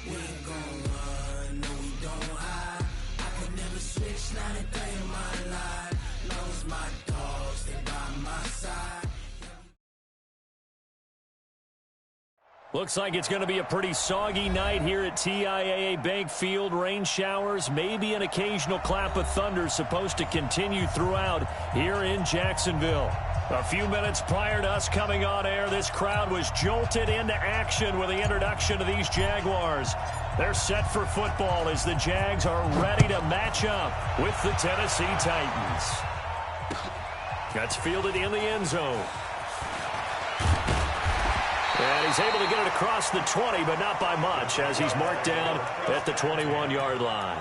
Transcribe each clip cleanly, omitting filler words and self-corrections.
We ain't gon' run, no we don't hide. I could never switch, not a day in my life. Long as my dogs, they by my side. Looks like it's going to be a pretty soggy night here at TIAA Bank Field. Rain showers, maybe an occasional clap of thunder supposed to continue throughout here in Jacksonville. A few minutes prior to us coming on air, this crowd was jolted into action with the introduction of these Jaguars. They're set for football as the Jags are ready to match up with the Tennessee Titans. That's fielded in the end zone. And he's able to get it across the 20, but not by much, as he's marked down at the 21-yard line.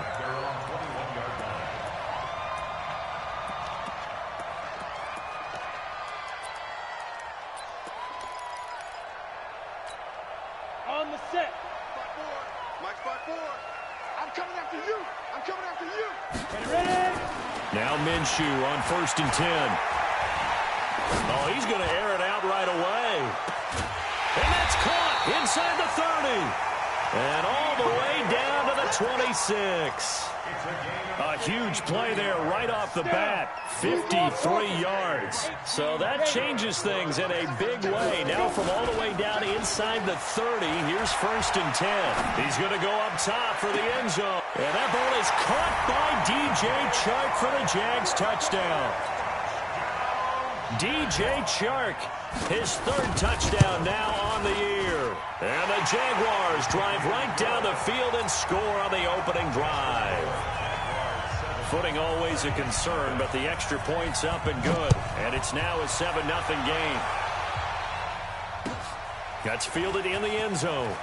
On the set. Mike, spot four. I'm coming after you. I'm coming after you. Ready? Now Minshew on 1st and 10. Oh, he's going to air it out right away. And that's caught inside the 30. And all the way down to the 26. A huge play there right off the bat. 53 yards. So that changes things in a big way. Now from all the way down inside the 30, here's 1st and 10. He's going to go up top for the end zone. And that ball is caught by DJ Chark for the Jags touchdown. DJ Chark, his 3rd touchdown now on the year. And the Jaguars drive right down the field and score on the opening drive. Footing always a concern, but the extra point's up and good. And it's now a 7-0 game. That's fielded in the end zone.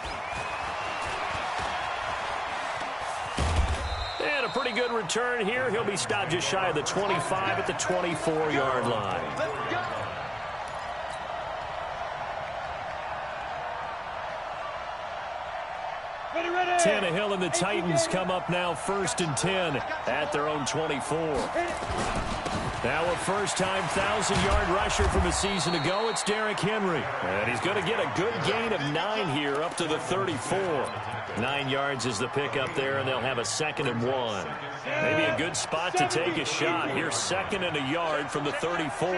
And a pretty good return here. He'll be stopped just shy of the 25 at the 24-yard line. Tannehill and the Titans come up now 1st and 10 at their own 24. Now a first-time 1,000-yard rusher from a season ago. It's Derrick Henry. And he's going to get a good gain of 9 here up to the 34. 9 yards is the pickup there, and they'll have a 2nd and 1. Maybe a good spot to take a shot. Here's 2nd and a yard from the 34.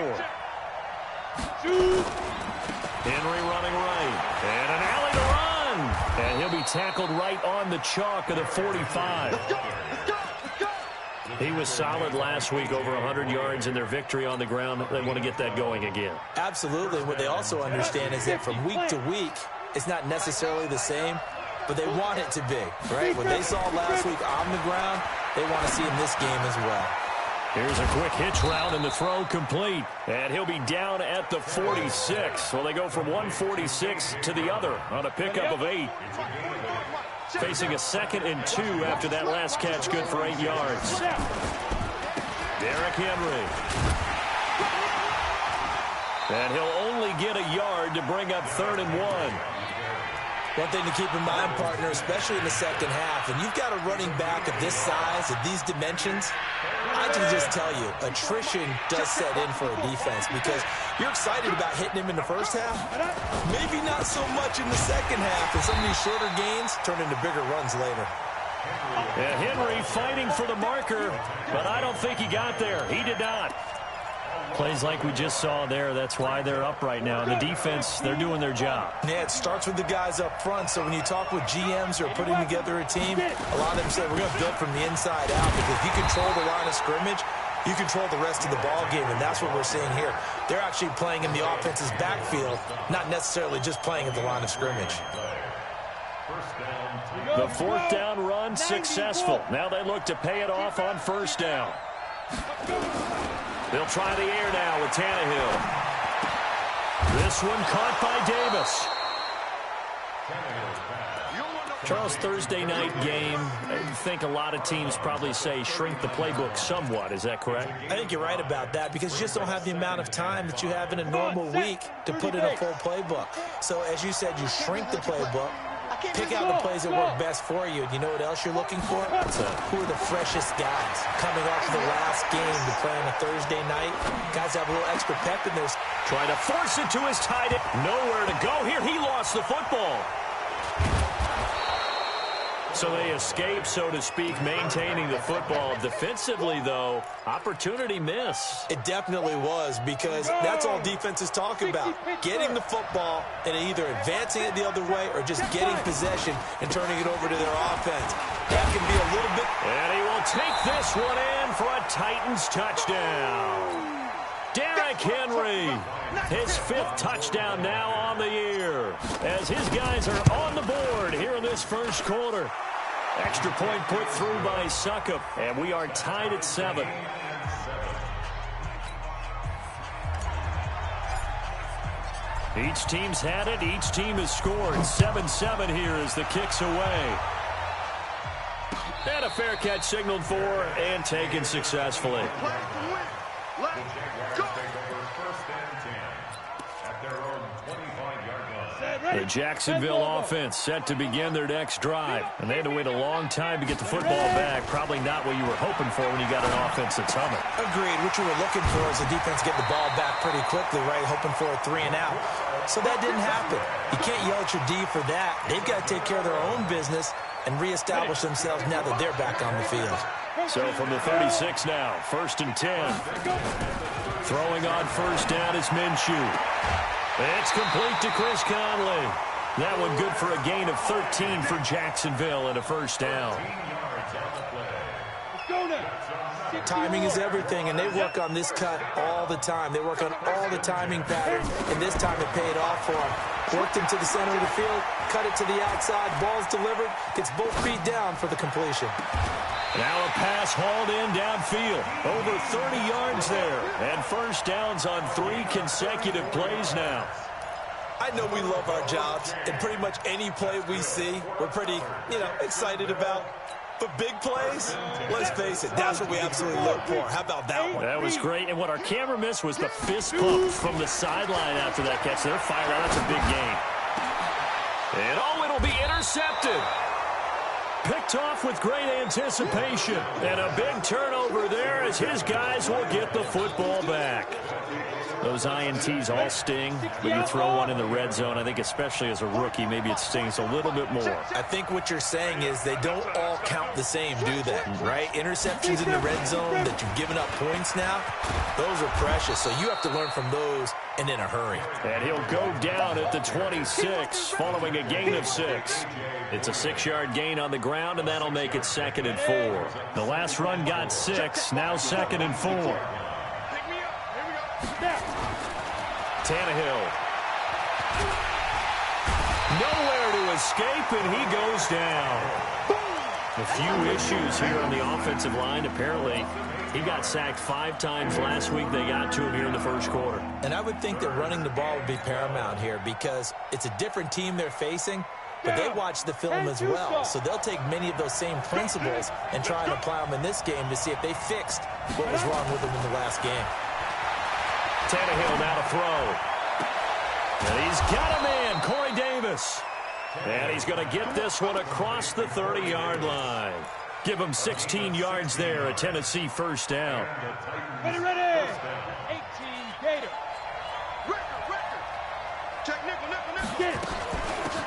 Henry running right. And an alley to run. And he'll be tackled right on the chalk of the 45. He was solid last week, over 100 yards in their victory on the ground. They want to get that going again. Absolutely. What they also understand is that from week to week, it's not necessarily the same, but they want it to be, right? What they saw last week on the ground, they want to see in this game as well. Here's a quick hitch route, and the throw complete. And he'll be down at the 46. So they go from 146 to the other on a pickup of 8. Facing a 2nd and 2 after that last catch, good for 8 yards. Derrick Henry. And he'll only get a yard to bring up 3rd and 1. One thing to keep in mind, partner, especially in the second half, and you've got a running back of this size, of these dimensions, I can just tell you, attrition does set in for a defense because you're excited about hitting him in the first half. Maybe not so much in the second half, and some of these shorter gains turn into bigger runs later. And Henry fighting for the marker, but I don't think he got there. He did not. Plays like we just saw there. That's why they're up right now. And the defense, they're doing their job. Yeah, it starts with the guys up front. So when you talk with GMs who are putting together a team, a lot of them say we're going to build from the inside out because if you control the line of scrimmage, you control the rest of the ball game, and that's what we're seeing here. They're actually playing in the offense's backfield, not necessarily just playing at the line of scrimmage. The 4th down run successful. Now they look to pay it off on 1st down. They'll try the air now with Tannehill. This one caught by Davis. Charles, Thursday night game, I think a lot of teams probably say shrink the playbook somewhat. Is that correct? I think you're right about that because you just don't have the amount of time that you have in a normal week to put in a full playbook. So as you said, you shrink the playbook. Pick out the plays that work best for you. And you know what else you're looking for? Who are the freshest guys coming off of the last game to play on a Thursday night? Guys have a little extra pep in their... Trying to force it to his tight end. Nowhere to go here. He lost the football. So they escape, so to speak, maintaining the football. Defensively, though, opportunity miss. It definitely was, because that's all defenses talk about. Getting the football and either advancing it the other way or just getting possession and turning it over to their offense. That can be a little bit... And he will take this one in for a Titans touchdown. Derrick Henry, his 5th touchdown now on the year, as his guys are on the board here in this first quarter. Extra point put through by Succop, and we are tied at 7. Each team's had it. Each team has scored. 7-7 here as the kick's away. And a fair catch signaled for and taken successfully. The Jacksonville offense set to begin their next drive. And they had to wait a long time to get the football back. Probably not what you were hoping for when you got an offense that's humming. Agreed. What you were looking for is the defense get the ball back pretty quickly, right? Hoping for a 3-and-out. So that didn't happen. You can't yell at your D for that. They've got to take care of their own business and reestablish themselves now that they're back on the field. So from the 36 now, 1st and 10. Throwing on first down is Minshew. It's complete to Chris Conley. That one good for a gain of 13 for Jacksonville and a first down. Timing is everything, and they work on this cut all the time. They work on all the timing patterns, and this time it paid off for them. Worked him to the center of the field, cut it to the outside, ball's delivered, gets both feet down for the completion. Now a pass hauled in downfield. Over 30 yards there. And first downs on 3 consecutive plays now. I know we love our jobs, and pretty much any play we see, we're pretty, excited about. But big plays, let's face it, that's what we absolutely look for. How about that one? That was great. And what our camera missed was the fist pump from the sideline after that catch. They're fired out. That's a big gain. And it'll be intercepted. Picked off with great anticipation. And a big turnover there as his guys will get the football back. Those INTs all sting, but you throw one in the red zone, I think especially as a rookie, maybe it stings a little bit more. I think what you're saying is they don't all count the same, do they? Right? Interceptions in the red zone that you've given up points now, those are precious. So you have to learn from those and in a hurry. And he'll go down at the 26 following a gain of 6. It's a 6-yard gain on the ground, and that'll make it 2nd and 4. The last run got 6, now 2nd and 4. Tannehill. Nowhere to escape, and he goes down. A few issues here on the offensive line. Apparently, he got sacked 5 times last week. They got to him here in the first quarter. And I would think that running the ball would be paramount here because it's a different team they're facing, but they watch the film as well. So they'll take many of those same principles and try and apply them in this game to see if they fixed what was wrong with them in the last game. Tannehill now to throw. And he's got a man, Corey Davis. And he's going to get this one across the 30-yard line. Give him 16 yards there, a Tennessee first down. Ready, 18 Gator. Check nickel. Get it.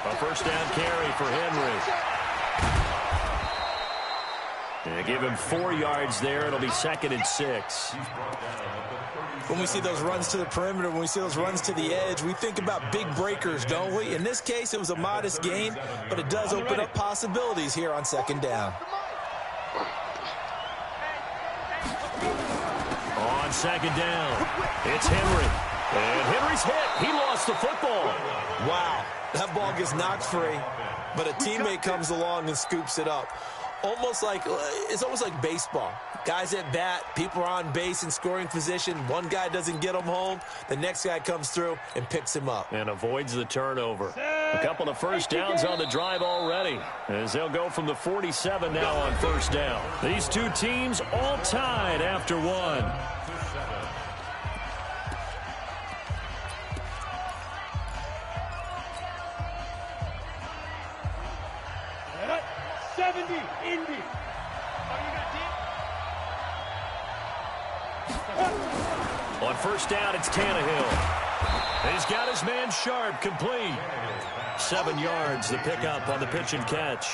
A first down carry for Henry. They give him 4 yards there. It'll be 2nd and 6. When we see those runs to the perimeter, when we see those runs to the edge, we think about big breakers, don't we? In this case, it was a modest gain, but it does open up possibilities here on 2nd down. On 2nd down, it's Henry. And Henry's hit. He lost the football. Wow, that ball gets knocked free, but a teammate comes along and scoops it up. It's almost like baseball. Guys at bat, people are on base in scoring position. One guy doesn't get him home. The next guy comes through and picks him up. And avoids the turnover. A couple of first downs on the drive already, as they'll go from the 47 now on first down. These two teams all tied after 1. On first down, it's Tannehill. He's got his man Sharp, complete. 7 yards, the pickup on the pitch and catch.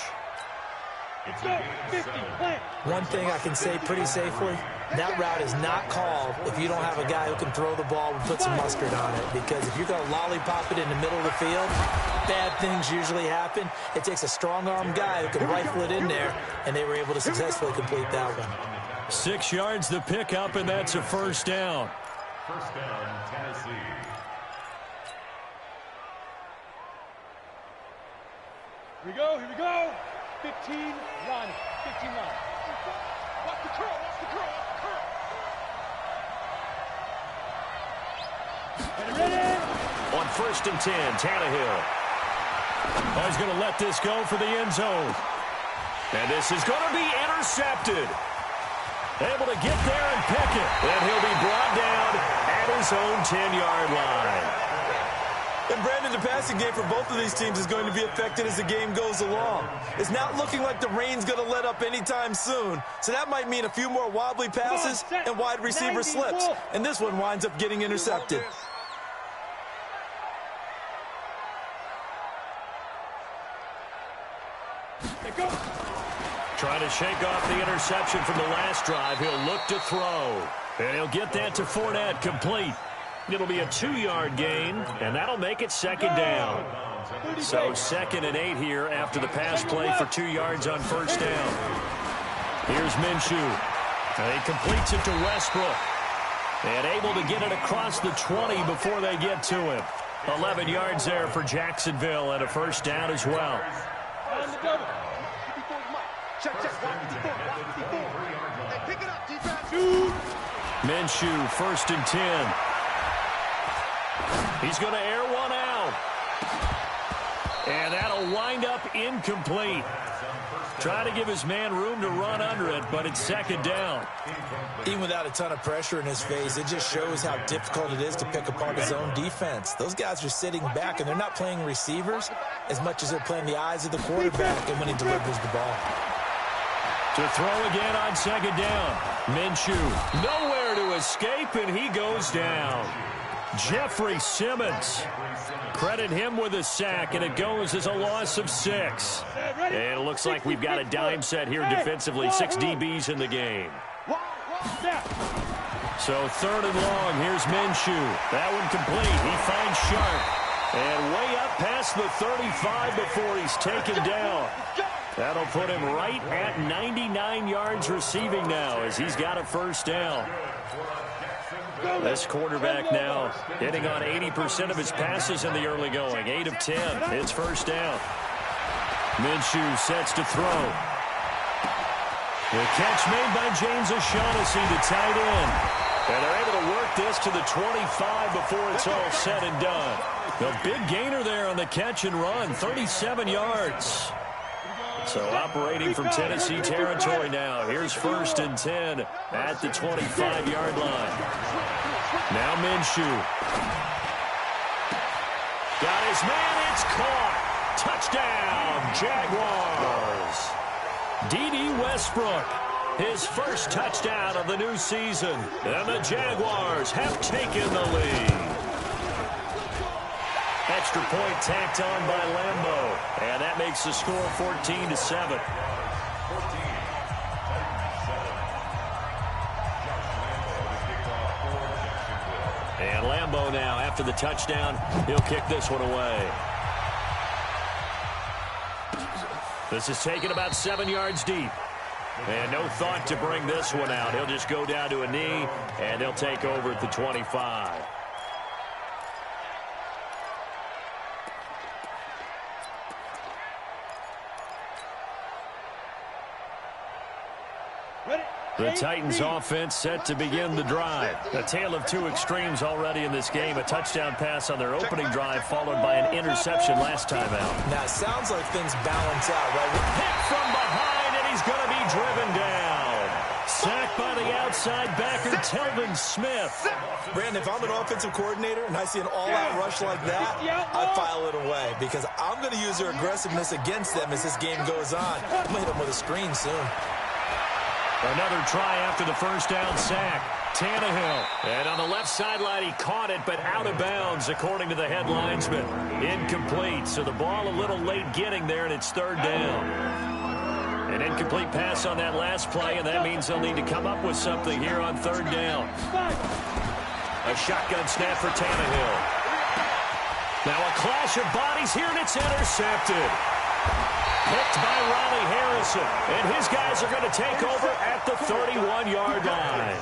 One thing I can say pretty safely, that route is not called if you don't have a guy who can throw the ball and put some mustard on it. Because if you're going to lollipop it in the middle of the field, bad things usually happen. It takes a strong-arm guy who can rifle it in there, and they were able to successfully complete that one. 6 yards the pickup, and that's a first down. First down, Tennessee. Here we go, here we go. 15, run. 15, run. Watch the curl, watch the curl, watch the curl. Ready? On first and 10, Tannehill. Oh, he's going to let this go for the end zone. And this is going to be intercepted. Able to get there and pick it. And he'll be brought down at his own 10-yard line. And, Brandon, the passing game for both of these teams is going to be affected as the game goes along. It's not looking like the rain's going to let up anytime soon, so that might mean a few more wobbly passes and wide receiver slips. And this one winds up getting intercepted. Trying to shake off the interception from the last drive. He'll look to throw. And he'll get that to Fournette, complete. It'll be a 2-yard gain, and that'll make it second down. So 2nd and 8 here after the pass play for 2 yards on first down. Here's Minshew. And he completes it to Westbrook. And able to get it across the 20 before they get to him. 11 yards there for Jacksonville and a first down as well. Check, check, 154, 154. Hey, pick it up, defense. Minshew, first and 10. He's going to air one out. And that'll wind up incomplete. Trying to give his man room to run under it, but it's second down. Even without a ton of pressure in his face, it just shows how difficult it is to pick apart his own defense. Those guys are sitting back, and they're not playing receivers as much as they're playing the eyes of the quarterback and when he delivers the ball. To throw again on second down. Minshew, nowhere to escape, and he goes down. Jeffrey Simmons. Credit him with a sack, and it goes as a loss of 6. And it looks like we've got a dime set here defensively. 6 DBs in the game. So 3rd and long, here's Minshew. That one complete. He finds Sharp. And way up past the 35 before he's taken down. That'll put him right at 99 yards receiving now as he's got a first down. This quarterback now hitting on 80% of his passes in the early going. 8 of 10. It's first down. Minshew sets to throw. The catch made by James O'Shaughnessy to tight end. And they're able to work this to the 25 before it's all said and done. The big gainer there on the catch and run, 37 yards. So operating from Tennessee territory now. Here's first and 10 at the 25-yard line. Now Minshew. Got his man, it's caught. Touchdown, Jaguars. D.D. Westbrook, his first touchdown of the new season. And the Jaguars have taken the lead. Extra point tacked on by Lambeau. And that makes the score 14-7. And Lambeau now, after the touchdown, he'll kick this one away. This is taken about 7 yards deep. And no thought to bring this one out. He'll just go down to a knee, and they'll take over at the 25. The Titans offense set to begin the drive. A tale of two extremes already in this game. A touchdown pass on their opening drive followed by an interception last time out. Now, it sounds like things balance out, right? Hit from behind, and he's going to be driven down. Sacked by the outside backer, Telvin Smith. Brandon, if I'm an offensive coordinator and I see an all-out rush like that, I file it away because I'm going to use their aggressiveness against them as this game goes on. I'm going to hit them with a screen soon. Another try after the first down sack. Tannehill. And on the left sideline, he caught it, but out of bounds, according to the head linesman. Incomplete. So the ball a little late getting there, and it's third down. An incomplete pass on that last play, and that means they'll need to come up with something here on third down. A shotgun snap for Tannehill. Now a clash of bodies here, and it's intercepted. Picked by Riley Harrison, and his guys are going to take over at the 31-yard line.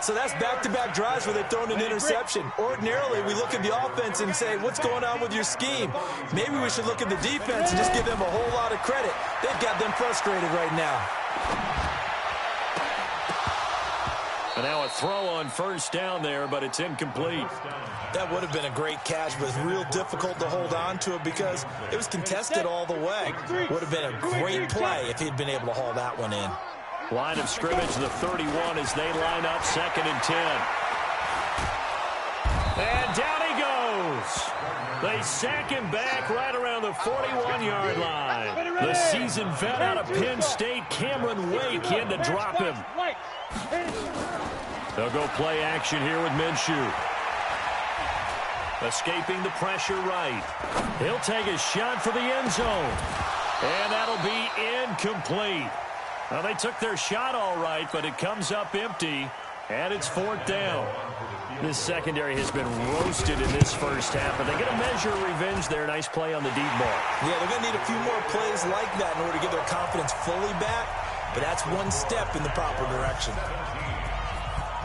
So that's back-to-back drives where they've thrown an interception. Ordinarily, we look at the offense and say, what's going on with your scheme? Maybe we should look at the defense and just give them a whole lot of credit. They've got them frustrated right now. And now a throw on first down there, but it's incomplete. That would have been a great catch, but it's real difficult to hold on to it because it was contested all the way. Would have been a great play if he'd been able to haul that one in. Line of scrimmage, the 31 as they line up, 2nd and 10. And down he goes. They sack him back right around the 41-yard line. The seasoned vet out of Penn State, Cameron Wake, in to drop him. They'll go play action here with Minshew. Escaping the pressure right. He'll take a shot for the end zone. And that'll be incomplete. Well, they took their shot all right, but it comes up empty, and it's 4th down. This secondary has been roasted in this first half, but they get a measure of revenge there. Nice play on the deep ball. Yeah, they're going to need a few more plays like that in order to get their confidence fully back, but that's one step in the proper direction.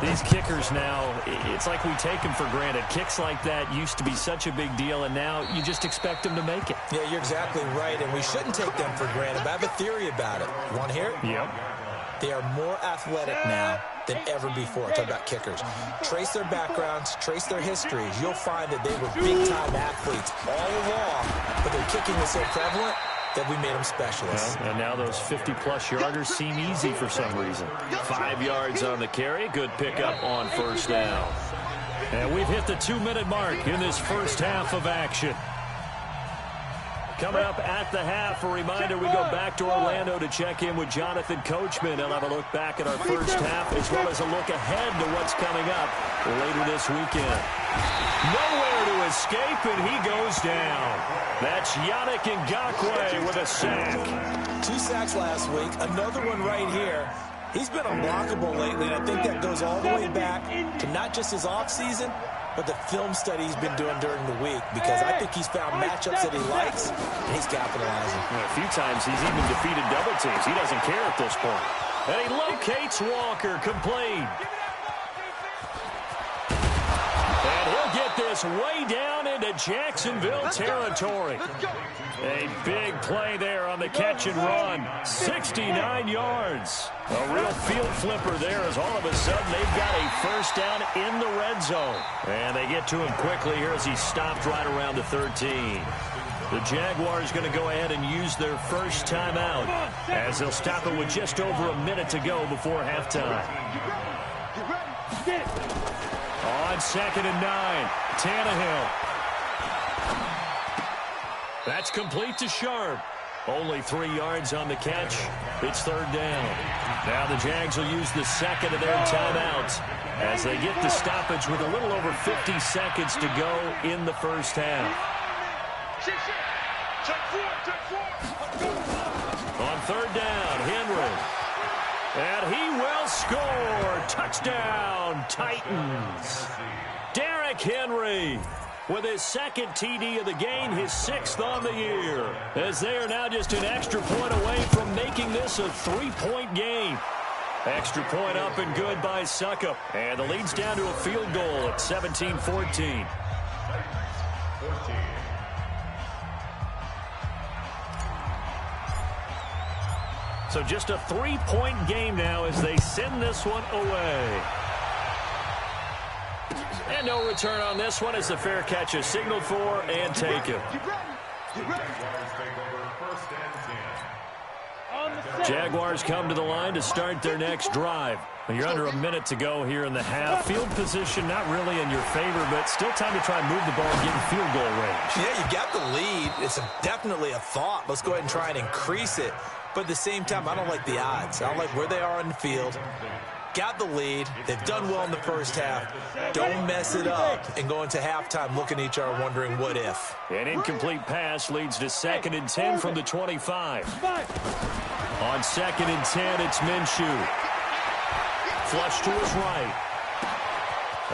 These kickers now, it's like we take them for granted. Kicks like that used to be such a big deal, and now you just expect them to make it. Yeah, you're exactly right, and we shouldn't take them for granted, but I have a theory about it. You want to hear it? Yep. They are more athletic now than ever before. Talk about kickers. Trace their backgrounds, trace their histories. You'll find that they were big-time athletes all along, but their kicking is so prevalent that we made them specialists. Well, and now those 50-plus yarders seem easy for some reason. 5 yards on the carry. Good pickup on first down. And we've hit the 2-minute mark in this first half of action. Coming up at the half, a reminder, we go back to Orlando to check in with Jonathan Coachman. He'll have a look back at our first half as well as a look ahead to what's coming up later this weekend. Nowhere to escape, and he goes down. That's Yannick Ngakoue with a sack. 2 sacks last week, another one right here. He's been unblockable lately, and I think that goes all the way back to not just his offseason, but the film study he's been doing during the week, because I think he's found matchups that he likes, and he's capitalizing. A few times he's even defeated double teams. He doesn't care at this point. And he locates Walker, complete. And he'll get this way down into Jacksonville territory. A big play there on the catch and run. 69 yards. A real field flipper there as all of a sudden they've got a first down in the red zone. And they get to him quickly here as he stopped right around the 13. The Jaguars going to go ahead and use their first timeout as they'll stop it with just over a minute to go before halftime. On 2nd and 9, Tannehill. That's complete to Sharp. Only 3 yards on the catch. It's third down. Now the Jags will use the second of their timeouts as they get the stoppage with a little over 50 seconds to go in the first half. On third down, Henry. And he will score. Touchdown, Titans. Derrick Henry with his second TD of the game, his 6th on the year, as they are now just an extra point away from making this a 3-point game. Extra point up and good by Suckup. And the lead's down to a field goal at 17-14. So just a 3-point game now as they send this one away. And no return on this one as the fair catch is signaled for and taken. Jaguars come to the line to start their next drive. You're under a minute to go here in the half. Field position not really in your favor, but still time to try and move the ball and get in field goal range. Yeah, you got the lead. It's definitely a thought. Let's go ahead and try and increase it. but at the same time, I don't like the odds. I don't like where they are on the field. Got the lead. They've done well in the first half. Don't mess it up and go into halftime looking at each other wondering what if. An incomplete pass leads to 2nd and 10 from the 25. On 2nd and 10, it's Minshew. Flush to his right.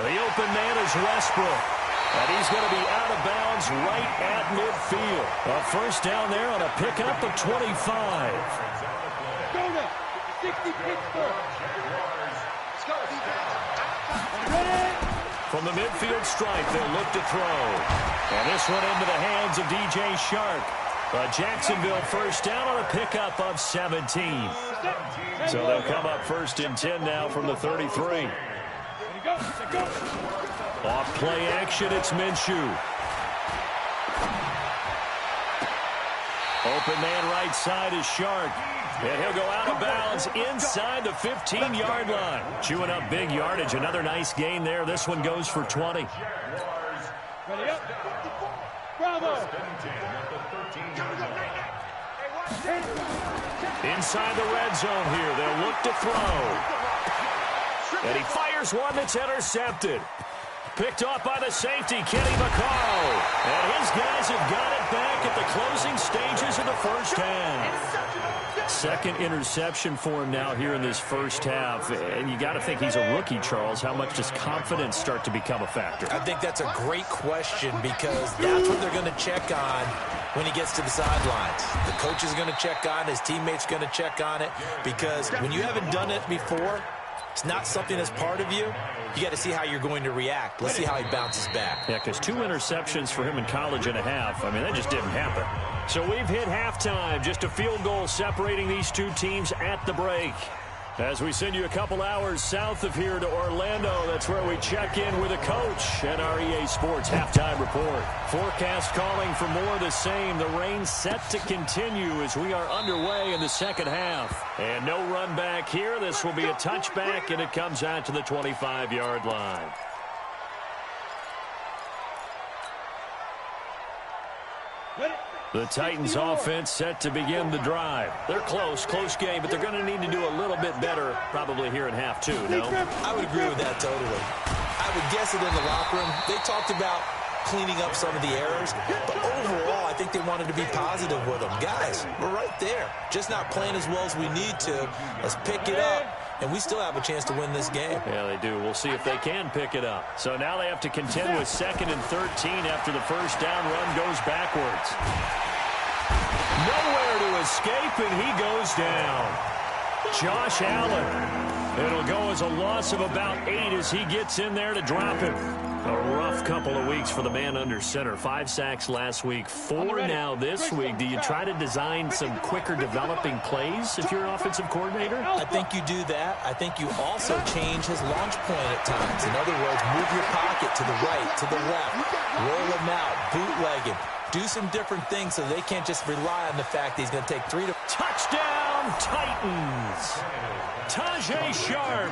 The open man is Westbrook. And he's going to be out of bounds right at midfield. A first down there on a pickup of 25. Go now. 60 Pittsburgh. From the midfield stripe, they'll look to throw. And this one into the hands of DJ Shark. A Jacksonville first down on a pickup of 17. So they'll come up 1st and 10 now from the 33. Off play action, it's Minshew. Open man right side is Shark. And he'll go out of bounds inside the 15-yard line. Chewing up big yardage. Another nice gain there. This one goes for 20. Ready up. Bravo. Inside the red zone here. They'll look to throw. And he fires one that's intercepted. Picked off by the safety, Kenny Vaccaro. And his guys have got it back at the closing stages of the first half. Second interception for him now here in this first half. And you got to think he's a rookie, Charles. How much does confidence start to become a factor? I think that's a great question because that's what they're going to check on when he gets to the sidelines. The coach is going to check on it. His teammates going to check on it because when you haven't done it before, it's not something that's part of you. You got to see how you're going to react. Let's see how he bounces back. Yeah, because 2 interceptions for him in college and a half. I mean, that just didn't happen. So we've hit halftime. Just a field goal separating these two teams at the break. As we send you a couple hours south of here to Orlando, that's where we check in with a coach at our EA Sports Halftime Report. Forecast calling for more of the same. The rain set to continue as we are underway in the second half. And no run back here. This will be a touchback, and it comes out to the 25-yard line. The Titans offense set to begin the drive. They're close game, but they're going to need to do a little bit better probably here in half 2, no? I would agree with that totally. I would guess it in the locker room. They talked about cleaning up some of the errors, but overall I think they wanted to be positive with them. Guys, we're right there. Just not playing as well as we need to. Let's pick it up, and we still have a chance to win this game. Yeah, they do. We'll see if they can pick it up. So now they have to contend with 2nd and 13 after the first down run goes backwards. Nowhere to escape, and he goes down. Josh Allen. It'll go as a loss of about 8 as he gets in there to drop him. A rough couple of weeks for the man under center. 5 sacks last week, 4 now this week. Do you try to design some quicker developing plays if you're an offensive coordinator? I think you do that. I think you also change his launch point at times. In other words, move your pocket to the right, to the left, roll him out, bootleg him. Do some different things so they can't just rely on the fact that he's going to take 3 to... Touchdown, Titans! Tajay Sharp,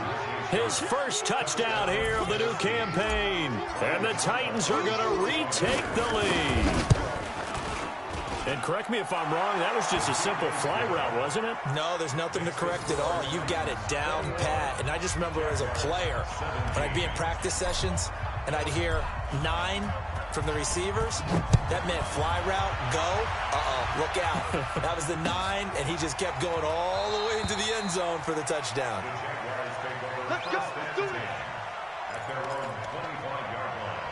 his first touchdown here of the new campaign. And the Titans are going to retake the lead. And correct me if I'm wrong, that was just a simple fly route, wasn't it? No, there's nothing to correct at all. You've got it down pat. And I just remember as a player, when I'd be in practice sessions and I'd hear 9 from the receivers, that meant fly route, go, look out. That was the 9, and he just kept going all the way into the end zone for the touchdown. Let's go. Do it. At their own 25-yard line.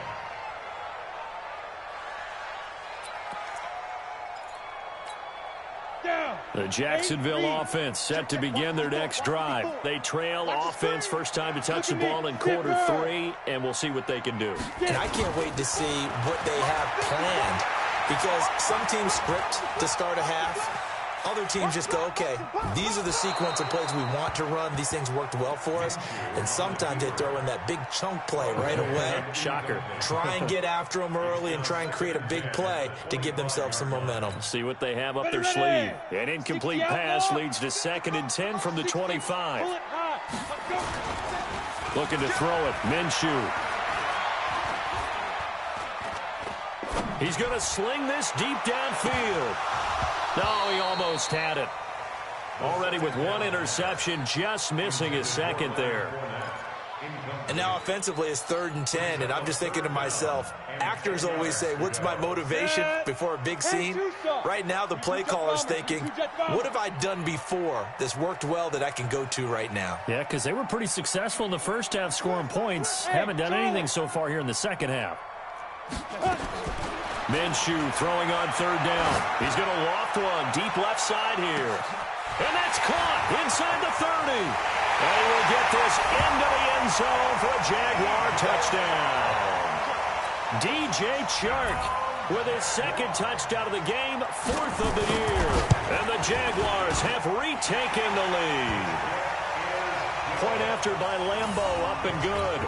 Down. The Jacksonville offense set to begin their next drive. They trail offense, first time to touch the ball in quarter 3, and we'll see what they can do. And I can't wait to see what they have planned because some teams script to start a half. Other teams just go, okay, these are the sequence of plays we want to run. These things worked well for us. And sometimes they throw in that big chunk play right away. Shocker. Try and get after them early and try and create a big play to give themselves some momentum. See what they have up their sleeve. An incomplete pass leads to 2nd and 10 from the 25. Looking to throw it, Minshew. He's going to sling this deep downfield. No, he almost had it. already with one interception, just missing his second there. And now offensively it's 3rd and 10, and I'm just thinking to myself, actors always say, what's my motivation before a big scene? Right now the play caller's thinking, what have I done before that's worked well that I can go to right now? Yeah, because they were pretty successful in the first half scoring points. Haven't done anything so far here in the second half. Minshew throwing on 3rd down. He's going to loft one deep left side here. And that's caught inside the 30. And he will get this into the end zone for a Jaguar touchdown. DJ Chark with his 2nd touchdown of the game, 4th of the year. And the Jaguars have retaken the lead. Point after by Lambo, up and good.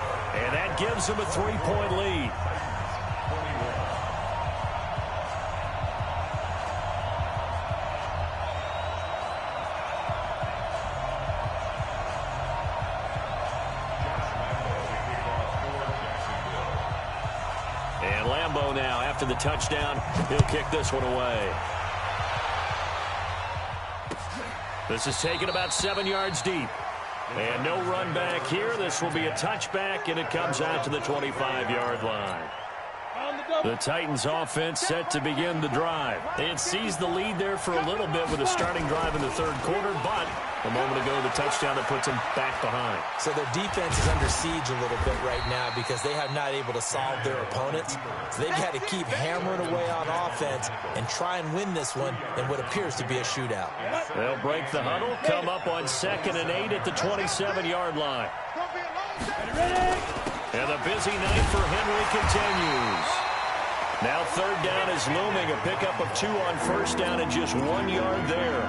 And that gives them a 3-point lead. Now, after the touchdown, he'll kick this one away. This is taken about 7 yards deep. And no run back here. This will be a touchback, and it comes out to the 25-yard line. The Titans offense set to begin the drive. They had seized the lead there for a little bit with a starting drive in the 3rd quarter, but a moment ago the touchdown that puts them back behind. So their defense is under siege a little bit right now because they have not able to solve their opponents. So they've had to keep hammering away on offense and try and win this one in what appears to be a shootout. They'll break the huddle, come up on 2nd and 8 at the 27-yard line. And the busy night for Henry continues. Now 3rd down is looming, a pickup of 2 on 1st down and just 1 yard there.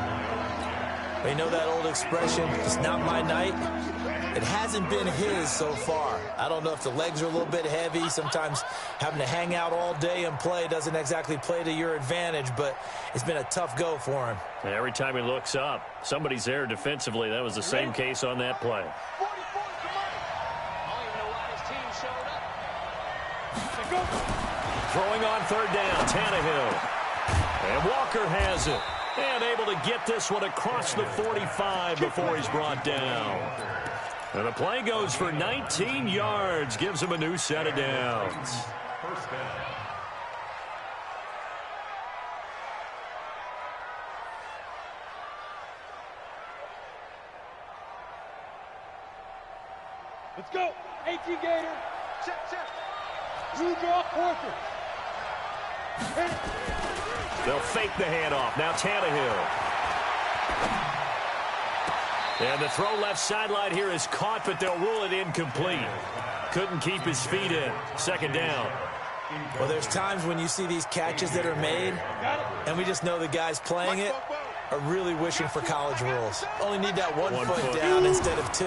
You know that old expression, it's not my night? It hasn't been his so far. I don't know if the legs are a little bit heavy. Sometimes having to hang out all day and play doesn't exactly play to your advantage, but it's been a tough go for him. Every time he looks up, somebody's there defensively. That was the same case on that play. Throwing on 3rd down, Tannehill. And Walker has it. And able to get this one across the 45 before he's brought down. And the play goes for 19 yards. Gives him a new set of downs. First down. Let's go. 18 Gator. Check, check. You draw quarter. They'll fake the handoff. Now Tannehill. And the throw left sideline here is caught, but they'll rule it incomplete. Couldn't keep his feet in. 2nd down. Well, there's times when you see these catches that are made, and we just know the guys playing it are really wishing for college rules. Only need that one foot down instead of 2.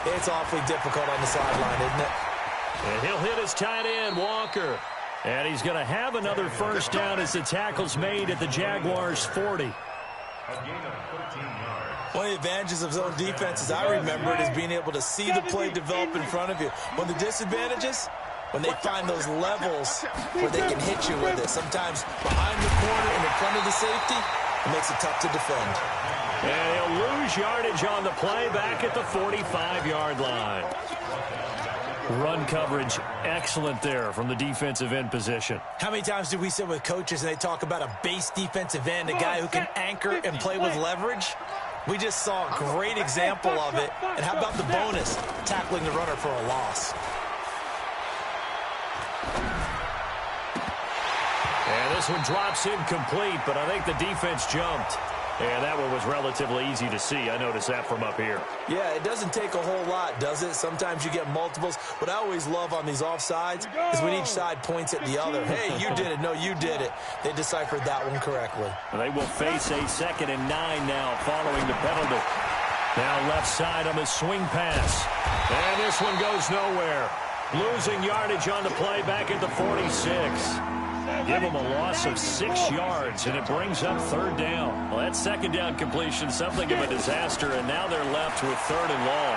It's awfully difficult on the sideline, isn't it? And he'll hit his tight end, Walker. And he's going to have another 1st down as the tackle's made at the Jaguars' 40. A gain of 13 yards. One of the advantages of zone defense, as I remember it, is being able to see the play develop in front of you. One of the disadvantages, when they find those levels where they can hit you with it. Sometimes behind the corner and in front of the safety, it makes it tough to defend. And he'll lose yardage on the play back at the 45-yard line. Run coverage, excellent there from the defensive end position. How many times do we sit with coaches and they talk about a base defensive end, a guy who can anchor and play with leverage? We just saw a great example of it. And how about the bonus, tackling the runner for a loss? And this one drops incomplete, but I think the defense jumped. And that one was relatively easy to see. I noticed that from up here. Yeah, it doesn't take a whole lot, does it? Sometimes you get multiples. What I always love on these offsides is when each side points at the other. Hey, you did it. No, you did it. They deciphered that one correctly. They will face a 2nd and 9 now following the penalty. Now left side on the swing pass. And this one goes nowhere. Losing yardage on the play back at the 46. Give them a loss of 6 yards, and it brings up 3rd down. Well, that 2nd down completion, something of a disaster, and now they're left with 3rd and long.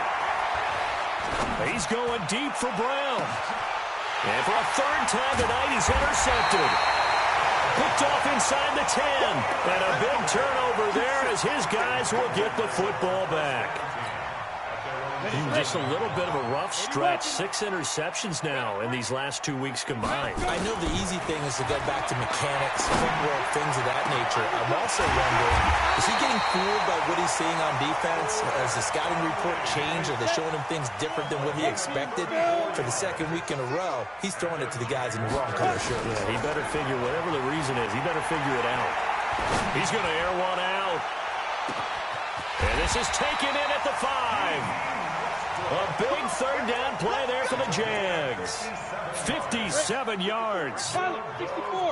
He's going deep for Brown. And for a 3rd time tonight, he's intercepted. Picked off inside the 10. And a big turnover there as his guys will get the football back. Just a little bit of a rough stretch. 6 interceptions now in these last 2 weeks combined. I know the easy thing is to go back to mechanics, footwork, things of that nature. I'm also wondering, is he getting fooled by what he's seeing on defense? Has the scouting report changed? Are they showing him things different than what he expected? For the second week in a row, he's throwing it to the guys in the wrong color shirts. Yeah, he better figure, whatever the reason is, he better figure it out. He's going to air one out. And this is taken in at the 5. A big third down play there for the Jags. 57 yards.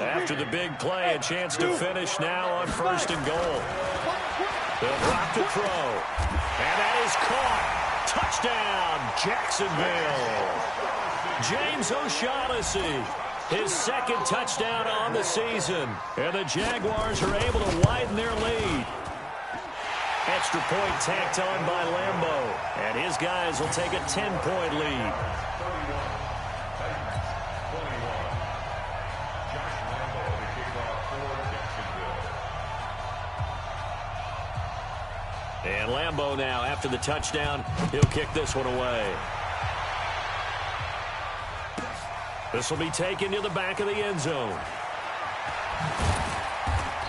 After the big play, a chance to finish now on 1st and goal. They'll drop to throw. And that is caught. Touchdown, Jacksonville. James O'Shaughnessy, his 2nd touchdown on the season. And the Jaguars are able to widen their lead. Extra point tacked on by Lambeau. And his guys will take a 10-point lead. And Lambeau now, after the touchdown, he'll kick this one away. This will be taken to the back of the end zone.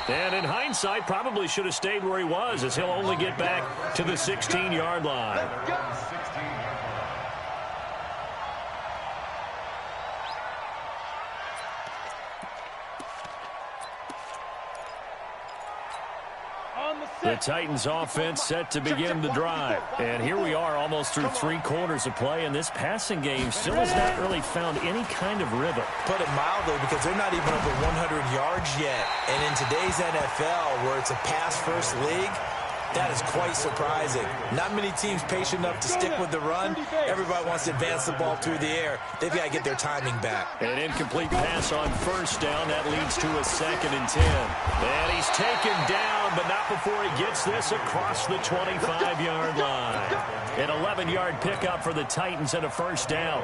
And in hindsight, probably should have stayed where he was, as he'll only get back to the 16-yard line. The Titans offense set to begin the drive. And here we are almost through 3 quarters of play, and this passing game still has not really found any kind of rhythm. Put it mildly, because they're not even over 100 yards yet. And in today's NFL, where it's a pass-first league, that is quite surprising. Not many teams patient enough to stick with the run. Everybody wants to advance the ball through the air. They've got to get their timing back. An incomplete pass on 1st down. That leads to a 2nd and 10. And he's taken down, but not before he gets this across the 25-yard line. An 11-yard pickup for the Titans and a 1st down.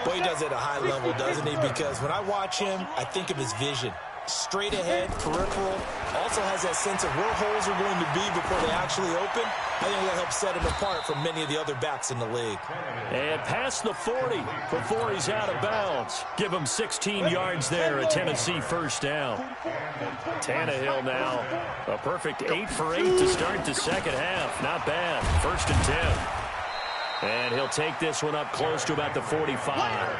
Boy, he does it at a high level, doesn't he? Because when I watch him, I think of his vision. Straight ahead, peripheral, also has that sense of where holes are going to be before they actually open. I think that helps set him apart from many of the other backs in the league. And past the 40 before he's out of bounds. Give him 16 yards there, a Tennessee 1st down. Tannehill now, a perfect 8 for 8 to start the 2nd half. Not bad, 1st and 10. And he'll take this one up close to about the 45.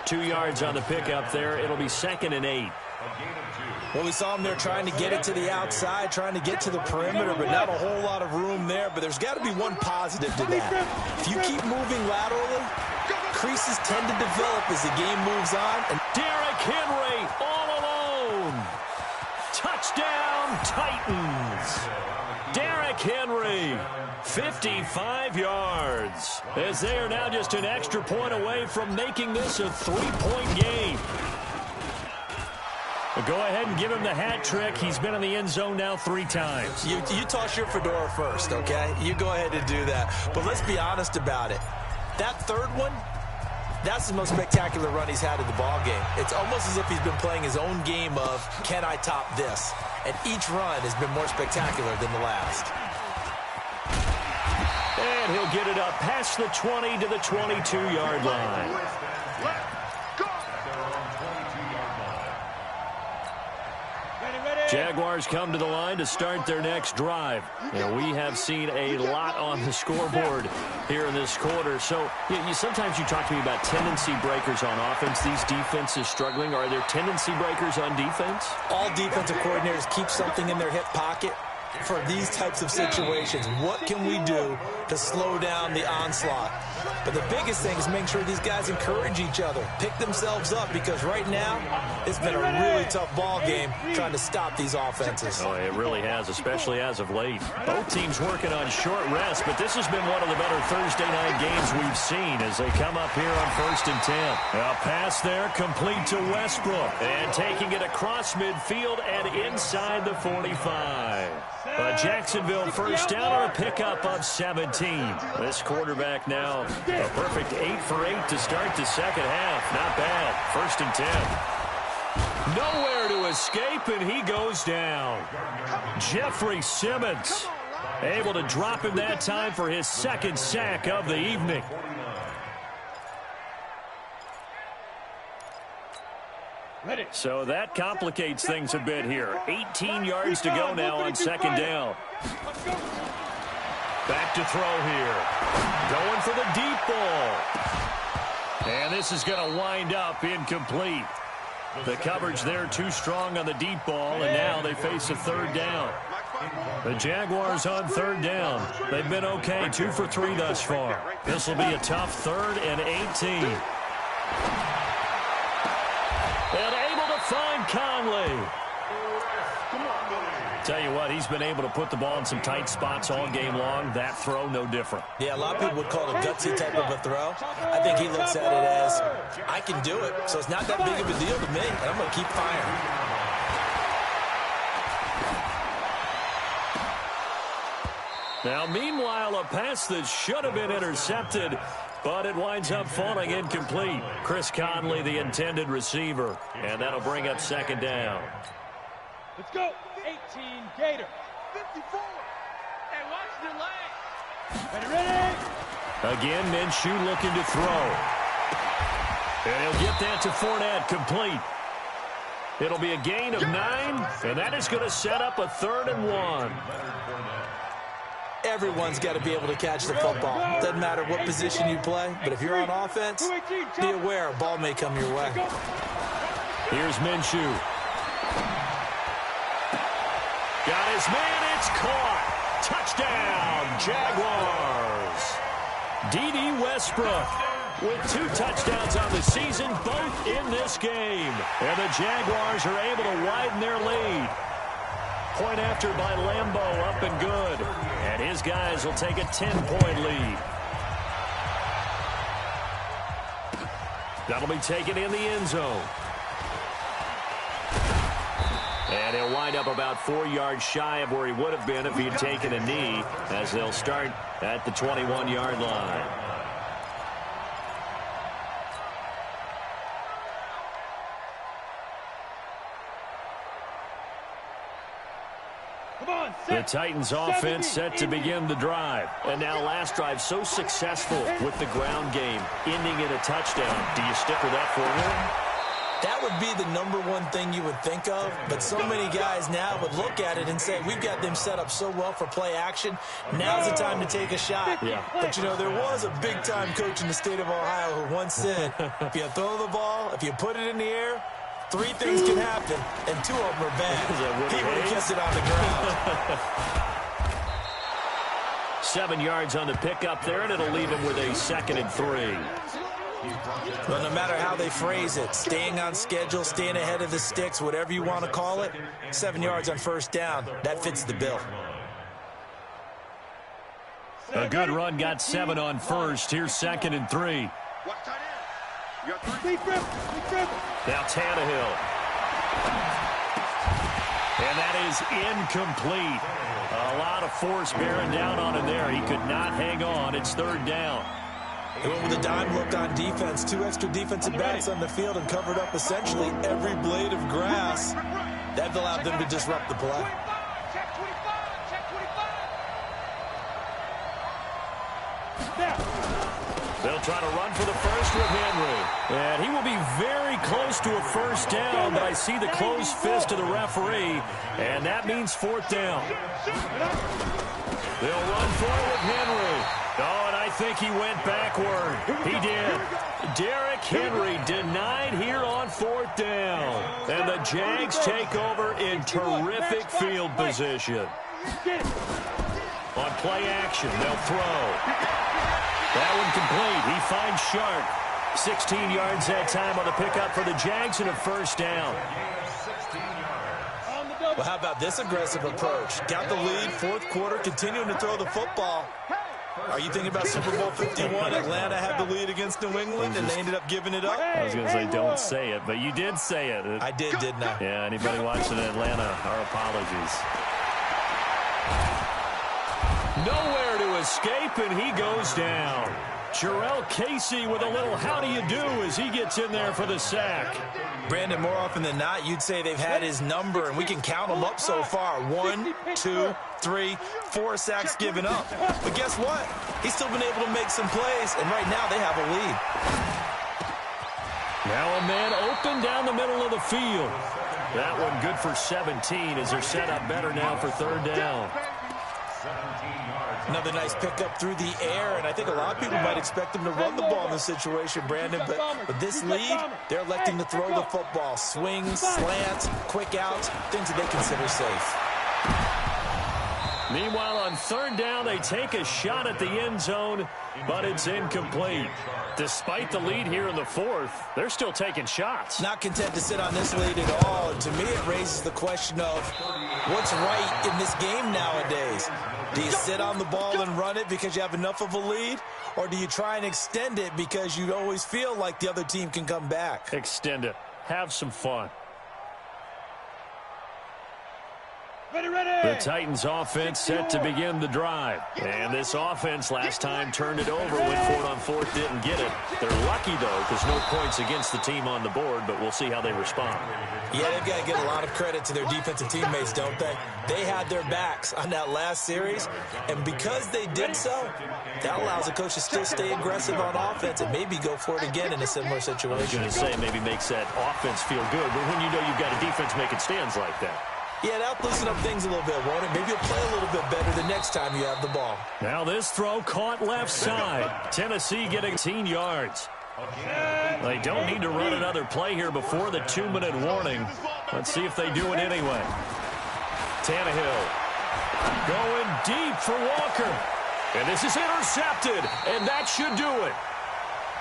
2 yards on the pickup there. It'll be 2nd and 8. Well, we saw him there trying to get it to the outside, trying to get to the perimeter, but not a whole lot of room there. But there's got to be one positive to that. If you keep moving laterally, creases tend to develop as the game moves on. And Derrick Henry all alone. Touchdown, Titans. Derrick Henry, 55 yards. As they are now just an extra point away from making this a 3-point game. Go ahead and give him the hat trick. He's been in the end zone now 3 times. You toss your fedora first, okay? You go ahead and do that. But let's be honest about it. That 3rd one, that's the most spectacular run he's had in the ballgame. It's almost as if he's been playing his own game of, can I top this? And each run has been more spectacular than the last. And he'll get it up past the 20 to the 22-yard line. Jaguars come to the line to start their next drive. And we have seen a lot on the scoreboard here in this quarter. So sometimes you talk to me about tendency breakers on offense. These defenses struggling. Are there tendency breakers on defense? All defensive coordinators keep something in their hip pocket for these types of situations. What can we do to slow down the onslaught? But the biggest thing is make sure these guys encourage each other, pick themselves up, because right now it's been a really tough ball game trying to stop these offenses. Oh, it really has, especially as of late. Both teams working on short rest, but this has been one of the better Thursday night games we've seen as they come up here on 1st and 10. A pass there complete to Westbrook, and taking it across midfield and inside the 45. A Jacksonville 1st down or a pickup of 17. This quarterback now a perfect 8 for 8 to start the 2nd half. Not bad. 1st and 10. Nowhere to escape, and he goes down. Jeffrey Simmons able to drop him that time for his second sack of the evening. So that complicates things a bit here. 18 yards to go now on second down. Back to throw here. Going for the deep ball. And this is going to wind up incomplete. The coverage there too strong on the deep ball, and now they face a third down. The Jaguars on third down. They've been okay, 2 for 3 thus far. This will be a tough 3rd and 18. And able to find Conley. Tell you what, he's been able to put the ball in some tight spots all game long. That throw, no different. Yeah, a lot of people would call it a gutsy type of a throw. I think he looks at it as, I can do it, so it's not that big of a deal to me, and I'm going to keep firing. Now, meanwhile, a pass that should have been intercepted, but it winds up falling incomplete. Chris Conley, the intended receiver, and that'll bring up second down. Let's go. 18 Gator. 54. And watch the leg. Ready? Again, Minshew looking to throw. And he'll get that to Fournette, complete. It'll be a gain of 9, and that is going to set up a 3rd and 1. Everyone's got to be able to catch the football. Doesn't matter what position you play, but if you're on offense, be aware a ball may come your way. Here's Minshew. Got his man, it's caught. Touchdown, Jaguars. D.D. Westbrook with 2 touchdowns on the season, both in this game. And the Jaguars are able to widen their lead. Point after by Lambo, up and good. And his guys will take a 10-point lead. That'll be taken in the end zone. And he'll wind up about 4 yards shy of where he would have been if he had taken a knee, as they'll start at the 21-yard line. The Titans offense set to begin the drive. And now last drive so successful with the ground game, ending in a touchdown. Do you stick with that formula? That would be the #1 thing you would think of, but so many guys now would look at it and say, we've got them set up so well for play action. Now's the time to take a shot. Yeah. But, you know, there was a big-time coach in the state of Ohio who once said, if you throw the ball, if you put it in the air, 3 things can happen, and 2 of them are bad. He would have kept it on the ground. 7 yards on the pickup there, and it'll leave him with a 2nd and 3. Well, no matter how they phrase it, staying on schedule, staying ahead of the sticks, whatever you want to call it, 7 yards on first down, that fits the bill. A good run got 7 on first. Here's 2nd and 3. Now Tannehill. And that is incomplete. A lot of force bearing down on him there. He could not hang on. It's 3rd down. They went with a dime look on defense. 2 extra defensive backs on the field and covered up essentially every blade of grass. That allowed them to disrupt the play. They'll try to run for the first with Henry. And he will be very close to a first down, but I see the closed fist of the referee, and that means 4th down. They'll run for it with Henry. Oh, and I think he went backward. He did. Derrick Henry denied here on 4th down. And the Jags take over in terrific field position. On play action, they'll throw. That one complete. He finds Sharp. 16 yards that time on the pickup for the Jags and a first down. Well, how about this aggressive approach? Got the lead, 4th quarter, continuing to throw the football. Are you thinking about Super Bowl 51? Atlanta had the lead against New England, and they ended up giving it up? I was going to say, don't say it, but you did say it. I did, didn't I? Yeah, anybody watching Atlanta, our apologies. Nowhere to escape, and he goes down. Jarrell Casey with a little how do you do as he gets in there for the sack. Brandon, more often than not, you'd say they've had his number, and we can count them up so far. 1, 2, 3, 4 sacks given up. But guess what? He's still been able to make some plays, and right now they have a lead. Now a man open down the middle of the field. That one good for 17 as they're set up better now for third down. Another nice pickup through the air, and I think a lot of people might expect them to run the ball in this situation, Brandon, but with this lead, they're electing to throw the football. Swings, slants, quick outs, things that they consider safe. Meanwhile, on third down, they take a shot at the end zone, but it's incomplete. Despite the lead here in the fourth, they're still taking shots. Not content to sit on this lead at all. And to me, it raises the question of what's right in this game nowadays. Do you sit on the ball and run it because you have enough of a lead? Or do you try and extend it because you always feel like the other team can come back? Extend it. Have some fun. The Titans offense set to begin the drive. And this offense last time turned it over, went for it on fourth, didn't get it. They're lucky, though, because no points against the team on the board, but we'll see how they respond. Yeah, they've got to give a lot of credit to their defensive teammates, don't they? They had their backs on that last series, and because they did so, that allows the coach to still stay aggressive on offense and maybe go for it again in a similar situation. I was going to say maybe makes that offense feel good, but when you know you've got a defense making stands like that. Yeah, that'll loosen up things a little bit, won't it? Maybe you'll play a little bit better the next time you have the ball. Now this throw caught left side. Tennessee getting 18 yards. They don't need to run another play here before the 2-minute warning. Let's see if they do it anyway. Tannehill going deep for Walker. And this is intercepted, and that should do it.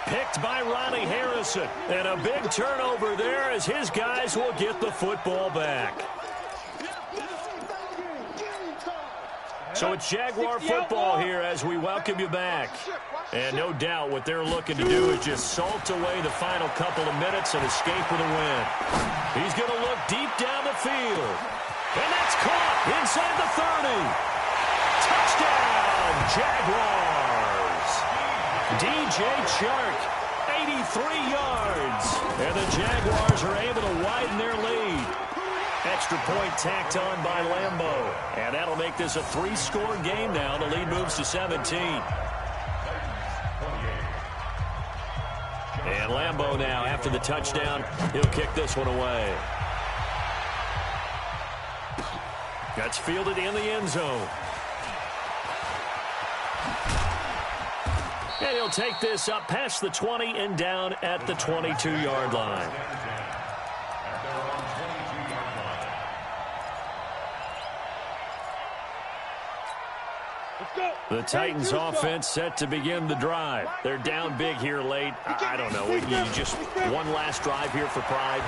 Picked by Ronnie Harrison. And a big turnover there as his guys will get the football back. So it's Jaguar football here as we welcome you back. And no doubt what they're looking to do is just salt away the final couple of minutes and escape with a win. He's going to look deep down the field. And that's caught inside the 30. Touchdown, Jaguars. DJ Chark, 83 yards. And the Jaguars are able to widen their lead. Extra point tacked on by Lambeau. And that'll make this a 3-score game now. The lead moves to 17. And Lambeau now, after the touchdown, he'll kick this one away. That's fielded in the end zone. And he'll take this up past the 20 and down at the 22-yard line. The Titans offense set to begin the drive. They're down big here late. I don't know. You just one last drive here for pride.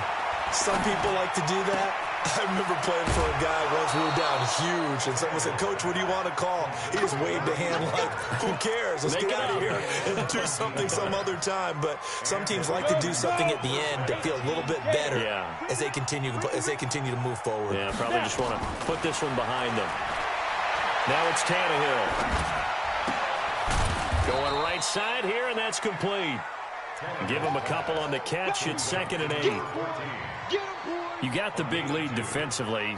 Some people like to do that. I remember playing for a guy once. We were down huge, and someone said, "Coach, what do you want to call?" He just waved a hand like, "Who cares? Let's get out of here and do something some other time." But some teams like to do something at the end to feel a little bit better as they continue to move forward. Yeah, probably just want to put this one behind them. Now it's Tannehill. Going right side here, and that's complete. Give him a couple on the catch. It's 2nd and 8. You got the big lead defensively.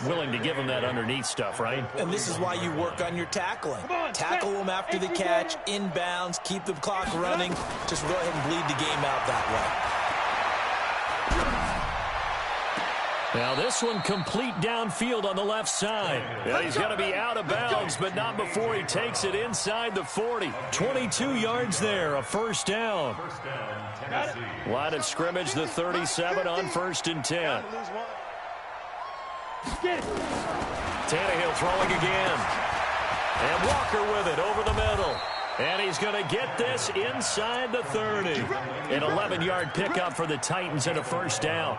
Willing to give him that underneath stuff, right? And this is why you work on your tackling. Tackle them after the catch, inbounds, keep the clock running. Just go ahead and bleed the game out that way. Now this one complete downfield on the left side. Yeah, he's going to be out of bounds, but not before he takes it inside the 40. 22 yards there, a first down. Line of scrimmage, the 37 on 1st and 10. Tannehill throwing again. And Walker with it over the middle. And he's going to get this inside the 30. An 11-yard pickup for the Titans and a first down.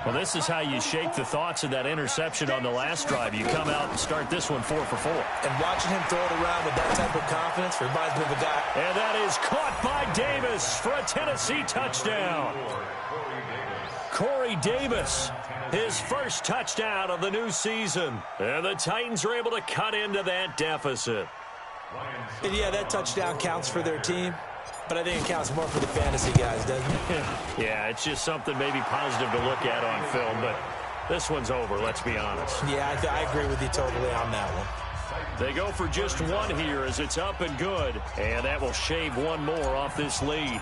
Well, this is how you shake the thoughts of that interception on the last drive. You come out and start this one 4 for 4. And watching him throw it around with that type of confidence reminds me of a guy. And that is caught by Davis for a Tennessee touchdown. Corey Davis, his first touchdown of the new season. And the Titans are able to cut into that deficit. And yeah, that touchdown counts for their team, but I think it counts more for the fantasy guys, doesn't it? Yeah, it's just something maybe positive to look at on film, but this one's over, let's be honest. Yeah, I agree with you totally on that one. They go for just one here as it's up and good, and that will shave one more off this lead.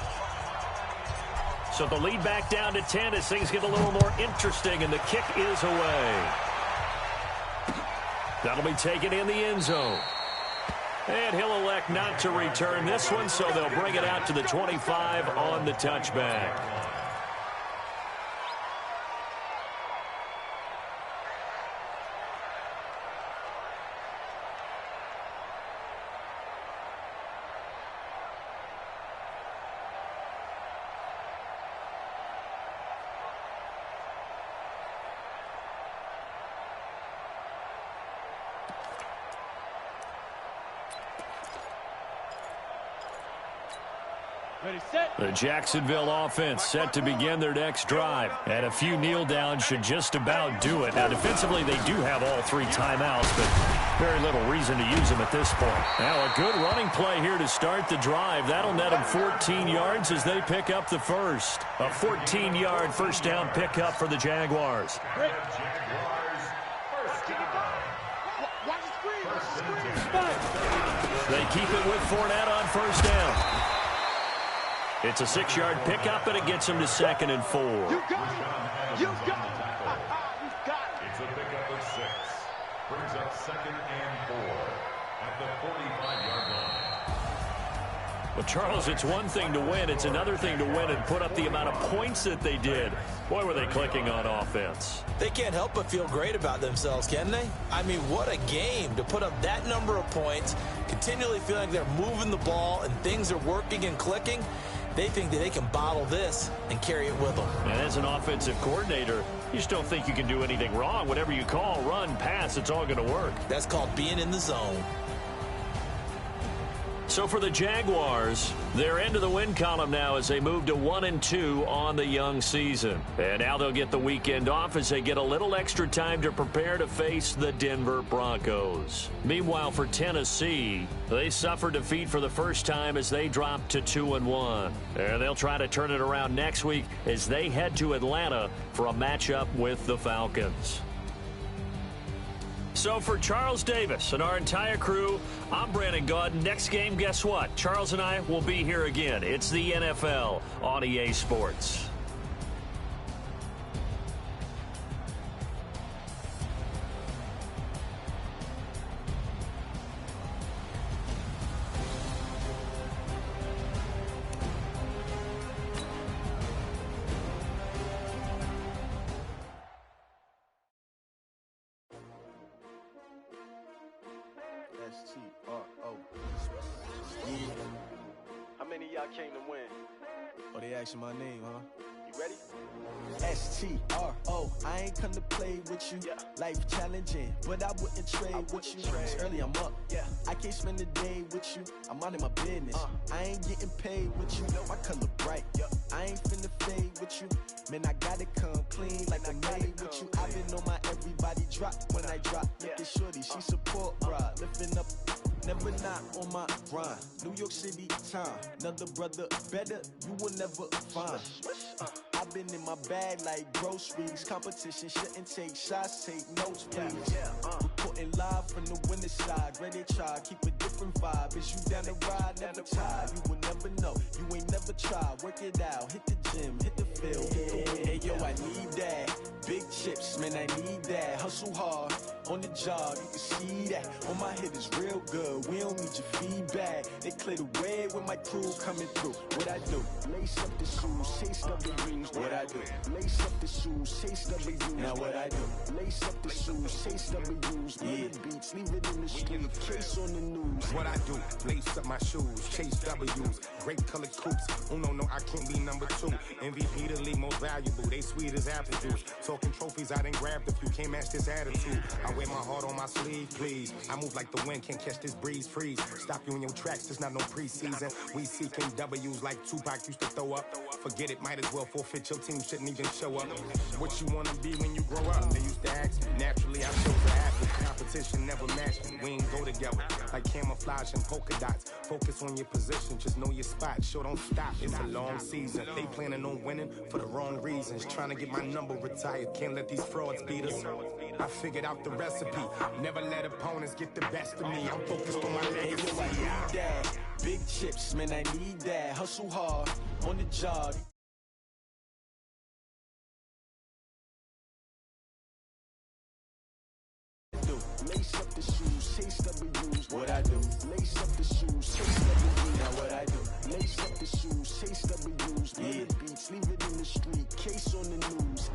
So the lead back down to 10 as things get a little more interesting, and the kick is away. That'll be taken in the end zone. And he'll elect not to return this one, so they'll bring it out to the 25 on the touchback. The Jacksonville offense set to begin their next drive. And a few kneel downs should just about do it. Now, defensively, they do have all three timeouts, but very little reason to use them at this point. Now, a good running play here to start the drive. That'll net them 14 yards as they pick up the first. A 14-yard first down pickup for the Jaguars. They keep it with Fournette on first down. It's a 6-yard pickup, and it gets him to 2nd and 4. You got it. You got it. You got it. It's a pickup of 6. Brings up 2nd and 4 at the 45-yard line. Well, Charles, it's one thing to win. It's another thing to win and put up the amount of points that they did. Boy, were they clicking on offense. They can't help but feel great about themselves, can they? I mean, what a game to put up that number of points, continually feeling like they're moving the ball and things are working and clicking. They think that they can bottle this and carry it with them. And as an offensive coordinator, you just don't think you can do anything wrong. Whatever you call, run, pass, it's all going to work. That's called being in the zone. So for the Jaguars, they're into the win column now as they move to 1-2 on the young season. And now they'll get the weekend off as they get a little extra time to prepare to face the Denver Broncos. Meanwhile, for Tennessee, they suffered defeat for the first time as they dropped to 2-1. And they'll try to turn it around next week as they head to Atlanta for a matchup with the Falcons. So for Charles Davis and our entire crew, I'm Brandon Gaudin. Next game, guess what? Charles and I will be here again. It's the NFL on EA Sports. S-T-R-O. Yeah. How many of y'all came to win? Oh, they asking my name, huh? You ready? S-T-R-O. I ain't come to play with you. Yeah. Life challenging, but I wouldn't trade with you. It's early, I'm up. Yeah. I can't spend the day with you. I'm minding my business. I ain't getting paid with you. My color bright. I ain't finna fade with you. Man, I gotta come clean like I'm made with you. I've been on my everybody drop when I drop. Look at shorty, she support ride. Lifting up, never not on my grind. New York City time. Another brother better, you will never find. I've been in my bag like groceries. Competition shouldn't take shots, take notes, please. Reporting live from the winter side. Ready to try, keep a different vibe. Is you down the ride, never tired. You will never know, you ain't never tried. Work it out, hit the gym, hit the field, hit the wind. Hey, yo, I need that. Big chips, man, I need that. Hustle hard, on the job, you can see that. On my head is real good, we don't need your feedback. They clear the way when my crew coming through. What I do? Lace up the shoes, chase up the rings. What I do? Lace up the shoes, chase up the rings. Now what I do? Lace up the shoes, chase up the rings. Yeah. Beats, leave it in the street, case on the news. What I do? Lace up my shoes, chase W's. Great colored coops, Uno, no, I can't be number 2. MVP, the league most valuable. They sweet as apple juice. Talking trophies, I done grabbed a few. Can't match this attitude. I wear my heart on my sleeve, please. I move like the wind, can't catch this breeze, freeze. Stop you in your tracks, there's not no preseason. We seeking W's like Tupac used to throw up. Forget it, might as well forfeit. Your team shouldn't even show up. What you wanna be when you grow up? They used to ask me. Naturally, I chose the athlete. Competition never matched me. We ain't go together like camouflage and polka dots. Focus on your position, just know your spot. Sure, don't stop. It's a long season. They planning on winning for the wrong reasons. Trying to get my number retired. Can't let these frauds beat us. I figured out the recipe. Never let opponents get the best of me. I'm focused on my legacy. I need that. Big chips, man, I need that. Hustle hard on the job. Lace up the shoes, chase W's. What I do? Lace up the shoes, chase W's. Now what I do? Lace up the shoes, chase W's. Murder beats, leave it in the street. Case on the news.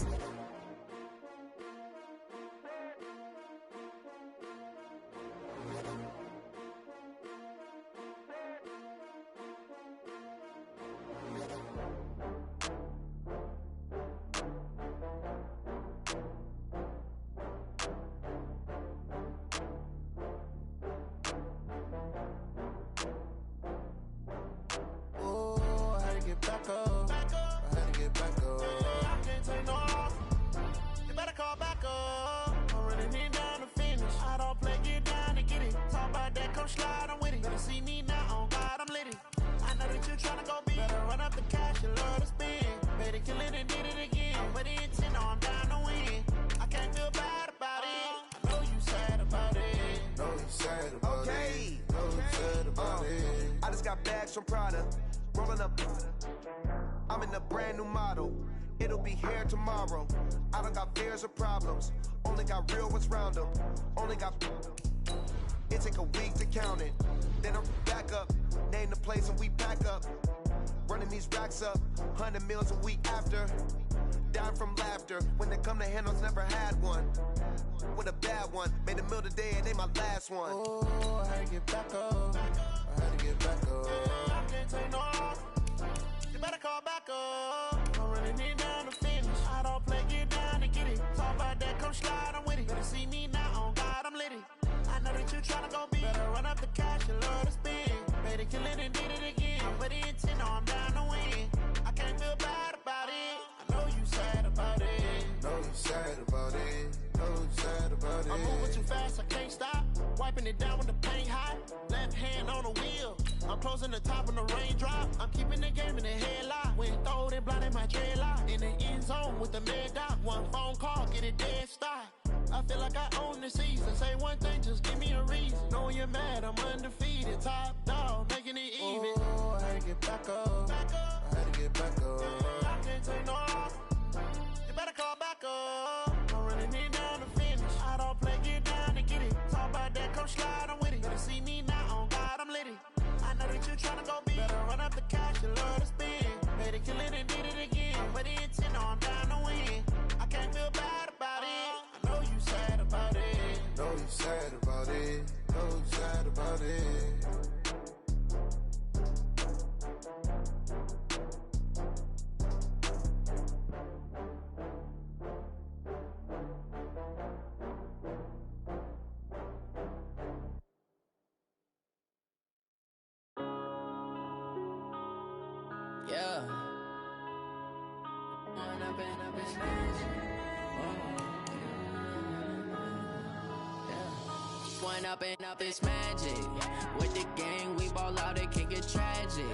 From Prada, rolling up. I'm in a brand new model. It'll be here tomorrow. I don't got fears or problems. Only got real ones round them. Only got. It take a week to count it. Then I'm back up. Name the place and we pack up. Running these racks up. 100 meals a week after. Dying from laughter. When they come to handles, never had one. With a bad one. Made a meal today and they my last one. Oh, I had to get back up. I had to get back up. I can't take no off. You better call back up. I'm running it down to finish. I don't play, get down and get it. Talk about that, come slide, I'm with it. Better see me now, on God, I'm litty. I know that you tryna go big. Better run up the cash, you love to spend. Better kill it and did it again. But the intent, no, I'm down to win. I can't feel bad about it. I know you sad about it. Know you sad about it. Know you sad about it. I'm moving too fast, I can't stop. Wiping it down with the paint hot. Left hand on the wheel. I'm closing the top on the raindrop. I'm keeping the game in the headlock. When throwed and blinded my dreadlock. In the end zone with the mad dot. One phone call, get it dead stop. I feel like I own the season. Say one thing, just give me a reason. Knowing you're mad, I'm undefeated. Top dog, making it even. Oh, I had to get back up. I had to get back up. I can't take no off. You better call back up. I'm running it down to finish. I don't play, get down and get it. Talk about that, come slide, I'm with it. Better see me now, on God, I'm litty. I know that you tryna go big. Better run up the cash, you love to spend. Better kill it and did it again. But the intent, no, I'm down to win. I can't feel bad about it. I know you sad about it. Know you sad about it. Know you sad about it. Yeah. One up and up is magic. With the gang, we ball out, it can get tragic.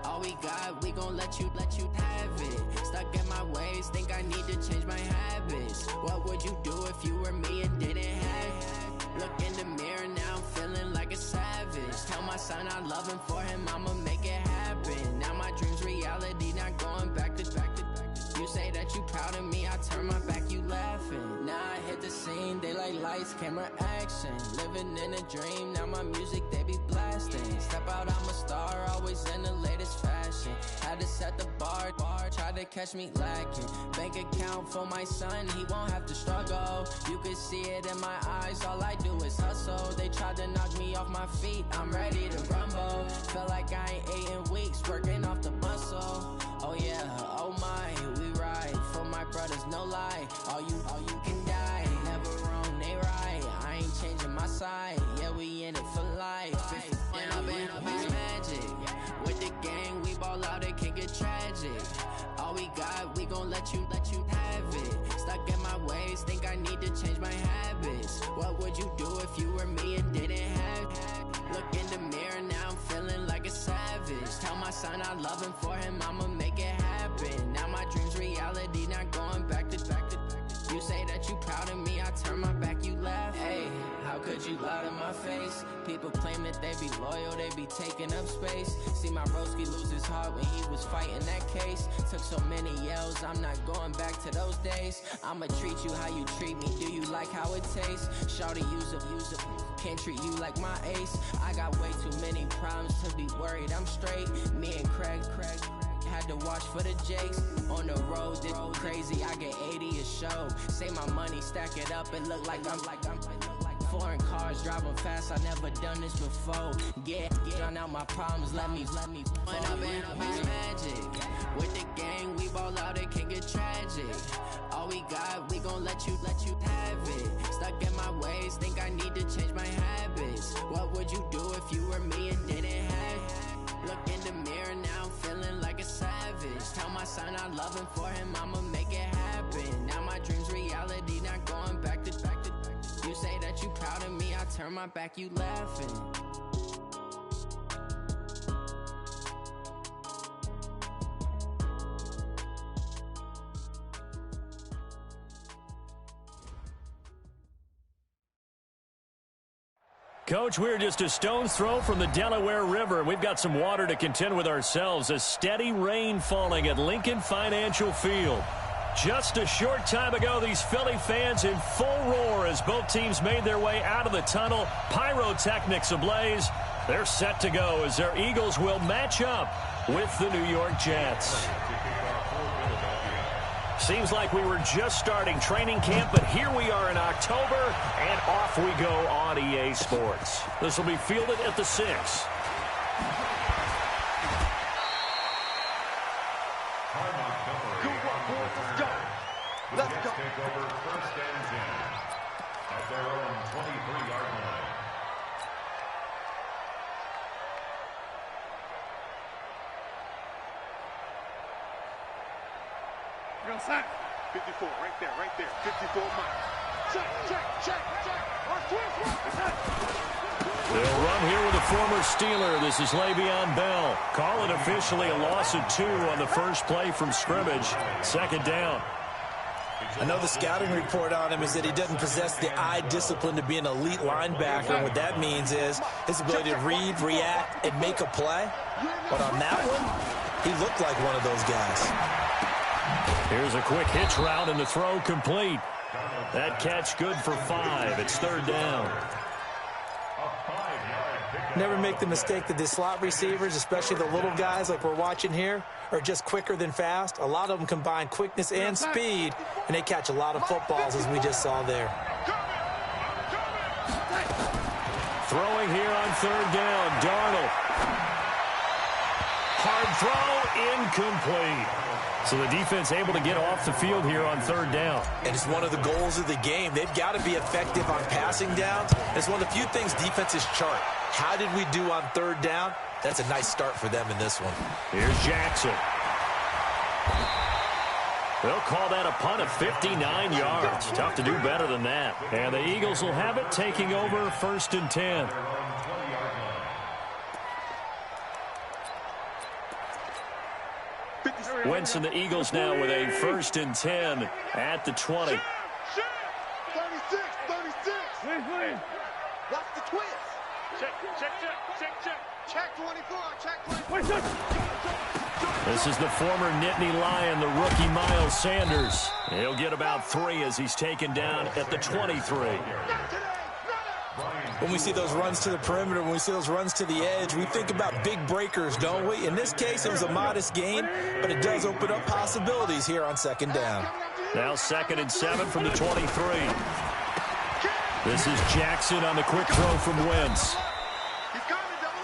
All we got, we gon' let you have it. Stuck in my ways, think I need to change my habits. What would you do if you were me and didn't have it? Look in the mirror, now I'm feeling like a savage. Tell my son I love him, for him I'ma make it happen. Now my dream's reality, not going back to. You say that you proud of me, I turn my back, you laughing. Now I hit the scene, they like lights, camera, action. Living in a dream, now my music, they be blasting. Step out, I'm a star, always in the latest fashion. Had to set the bar, try to catch me lacking. Bank account for my son, he won't have to struggle. You can see it in my eyes, all I do is hustle. They tried to knock me off my feet, I'm ready to rumble. Feel like I ain't ate in weeks, working off the muscle. gon' let you have it. Stuck in my ways, think I need to change my habits. What would you do if you were me and didn't have it? Look in the mirror, now I'm feeling like a savage. Tell my son I love him, for him I'ma make it happen. Now my dream's reality, not going back to. You say that you proud of me, I turn my back, you laugh. Hey, how could you lie to my face? People claim that they be loyal, they be taking up space. See my broski lose his heart when he was fighting that case. Took so many yells, I'm not going back to those days. I'ma treat you how you treat me, do you like how it tastes? Shawty, use up, can't treat you like my ace. I got way too many problems to be worried, I'm straight. Me and Craig had to watch for the Jakes. On the road, this crazy, I get 80 a show. Say my money, stack it up, it look like I'm foreign cars, driving fast, I never done this before. Get drown out my problems, let me Went up and up is magic. With the gang, we ball out, it can get tragic. All we got, we gon' let you have it. Stuck in my ways, think I need to change my habits. What would you do if you were me and didn't have it? Look in the mirror, now I'm feeling like a savage. Tell my son I love him, for him I'ma make it happen. Now my dream's reality, not going back to. You say that you proud of me, I turn my back, you laughing. Coach, we're just a stone's throw from the Delaware River, and we've got some water to contend with ourselves. A steady rain falling at Lincoln Financial Field. Just a short time ago, these Philly fans in full roar as both teams made their way out of the tunnel. Pyrotechnics ablaze. They're set to go as their Eagles will match up with the New York Jets. Seems like we were just starting training camp, but here we are in October, and off we go on EA Sports. This will be fielded at the 6. Let's go. Take over first and 10 at their own 23-yard line. You're sack. 54, right there. 54 Mike. Check. They'll run here with a former Steeler. This is Le'Veon Bell. Call it officially a loss of 2 on the first play from scrimmage. Second down. I know the scouting report on him is that he doesn't possess the eye discipline to be an elite linebacker. And what that means is his ability to read, react, and make a play. But on that one, he looked like one of those guys. Here's a quick hitch route, and the throw complete. That catch good for 5. It's third down. Never make the mistake that the slot receivers, especially the little guys like we're watching here, are just quicker than fast. A lot of them combine quickness and speed, and they catch a lot of footballs, as we just saw there. Throwing here on third down, Darnold. Hard throw, incomplete. So the defense able to get off the field here on third down. And it's one of the goals of the game. They've got to be effective on passing downs. It's one of the few things defenses chart. How did we do on third down? That's a nice start for them in this one. Here's Jackson. They'll call that a punt of 59 yards. Tough to do better than that. And the Eagles will have it, taking over first and 10. Wentz and the Eagles now with a first and 10 at the 20. 36. Watch the twist. Check 24. Check 24. This is the former Nittany Lion, the rookie Miles Sanders. He'll get about 3 as he's taken down at the 23. When we see those runs to the perimeter, when we see those runs to the edge, we think about big breakers, don't we? In this case, it was a modest gain, but it does open up possibilities here on second down. Now 2nd and 7 from the 23. This is Jackson on the quick throw from Wentz.